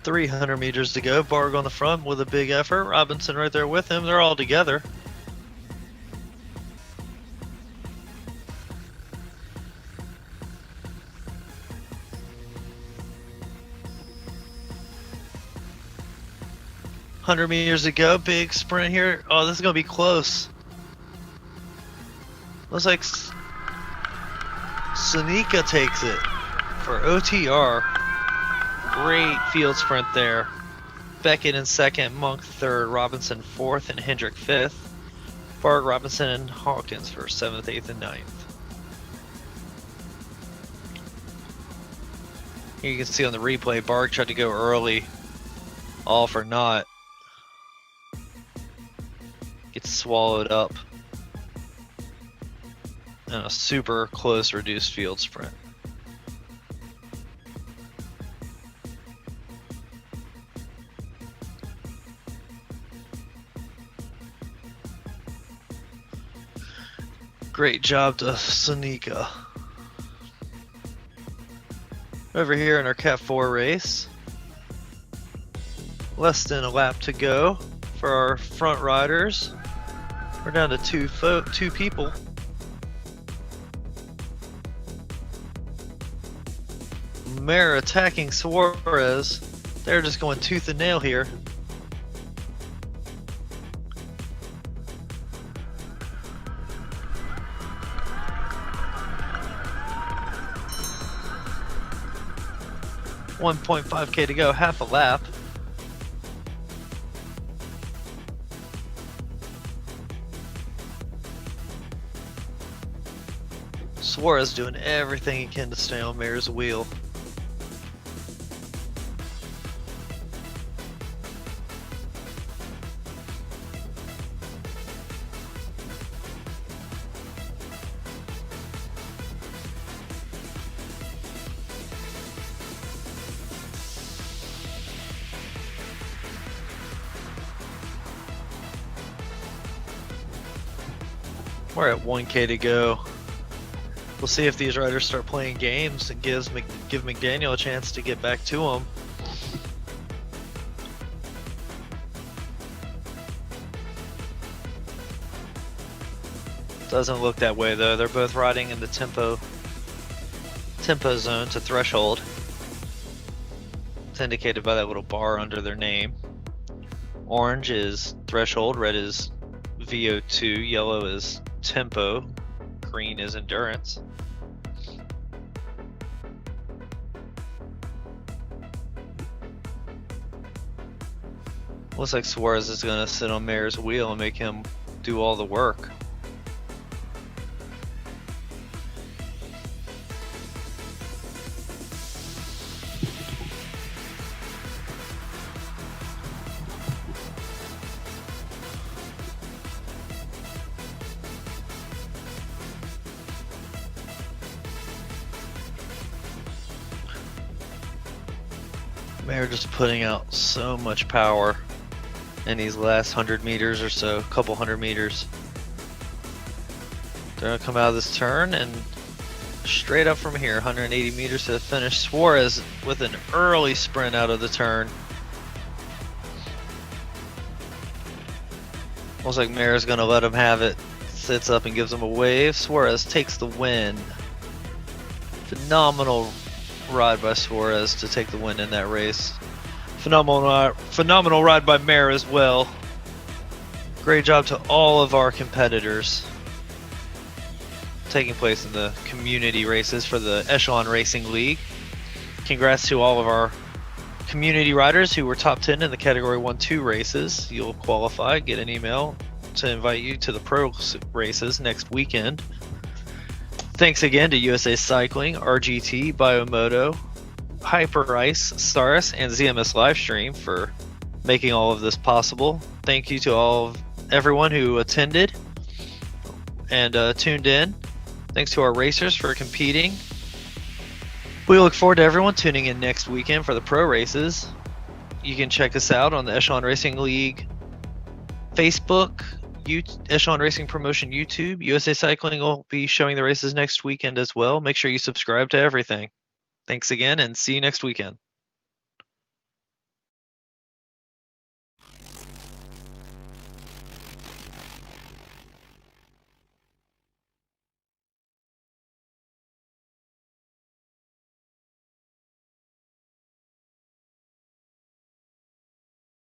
$300 meters to go. Barg on the front with a big effort. Robinson right there with him. They're all together. $100 meters to go. Big sprint here. Oh, this is going to be close. Looks like Sanika takes it for OTR. Great field sprint there. Beckett in second, Monk third, Robinson fourth, and Hendrick fifth. Barg, Robinson, and Hawkins for 7th, 8th, and 9th. You can see on the replay, Bark tried to go early, all for naught. Gets swallowed up in a super close reduced field sprint. Great job to Sonika. Over here in our Cat 4 race, less than a lap to go for our front riders. We're down to two people. Mare attacking Suarez. They're just going tooth and nail here. $1.5K to go, half a lap. Suarez doing everything he can to stay on Mare's wheel. We're at 1K to go. We'll see if these riders start playing games and give McDaniel a chance to get back to him. Doesn't look that way though. They're both riding in the tempo zone to threshold. It's indicated by that little bar under their name. Orange is threshold, red is VO2, yellow is tempo, green is endurance. Looks like Suarez is going to sit on Mare's wheel and make him do all the work. Mare just putting out so much power in these last 100 meters or so, couple hundred meters. They're gonna come out of this turn and straight up from here, 180 meters to the finish. Suarez with an early sprint out of the turn. Looks like Mare's gonna let him have it. Sits up and gives him a wave. Suarez takes the win. Phenomenal ride by Suarez to take the win in that race. Phenomenal ride by Mare as well. Great job to all of our competitors taking place in the community races for the Echelon Racing League. Congrats to all of our community riders who were top 10 in the category 1-2 races. You'll qualify, get an email to invite you to the pro races next weekend. Thanks again to USA Cycling, RGT, Biomoto, Hyper Ice, Staris, and ZMS Livestream for making all of this possible. Thank you to everyone who attended and tuned in. Thanks to our racers for competing. We look forward to everyone tuning in next weekend for the pro races. You can check us out on the Echelon Racing League Facebook, Echelon Racing Promotion YouTube. USA Cycling will be showing the races next weekend as well. Make sure you subscribe to everything. Thanks again and see you next weekend.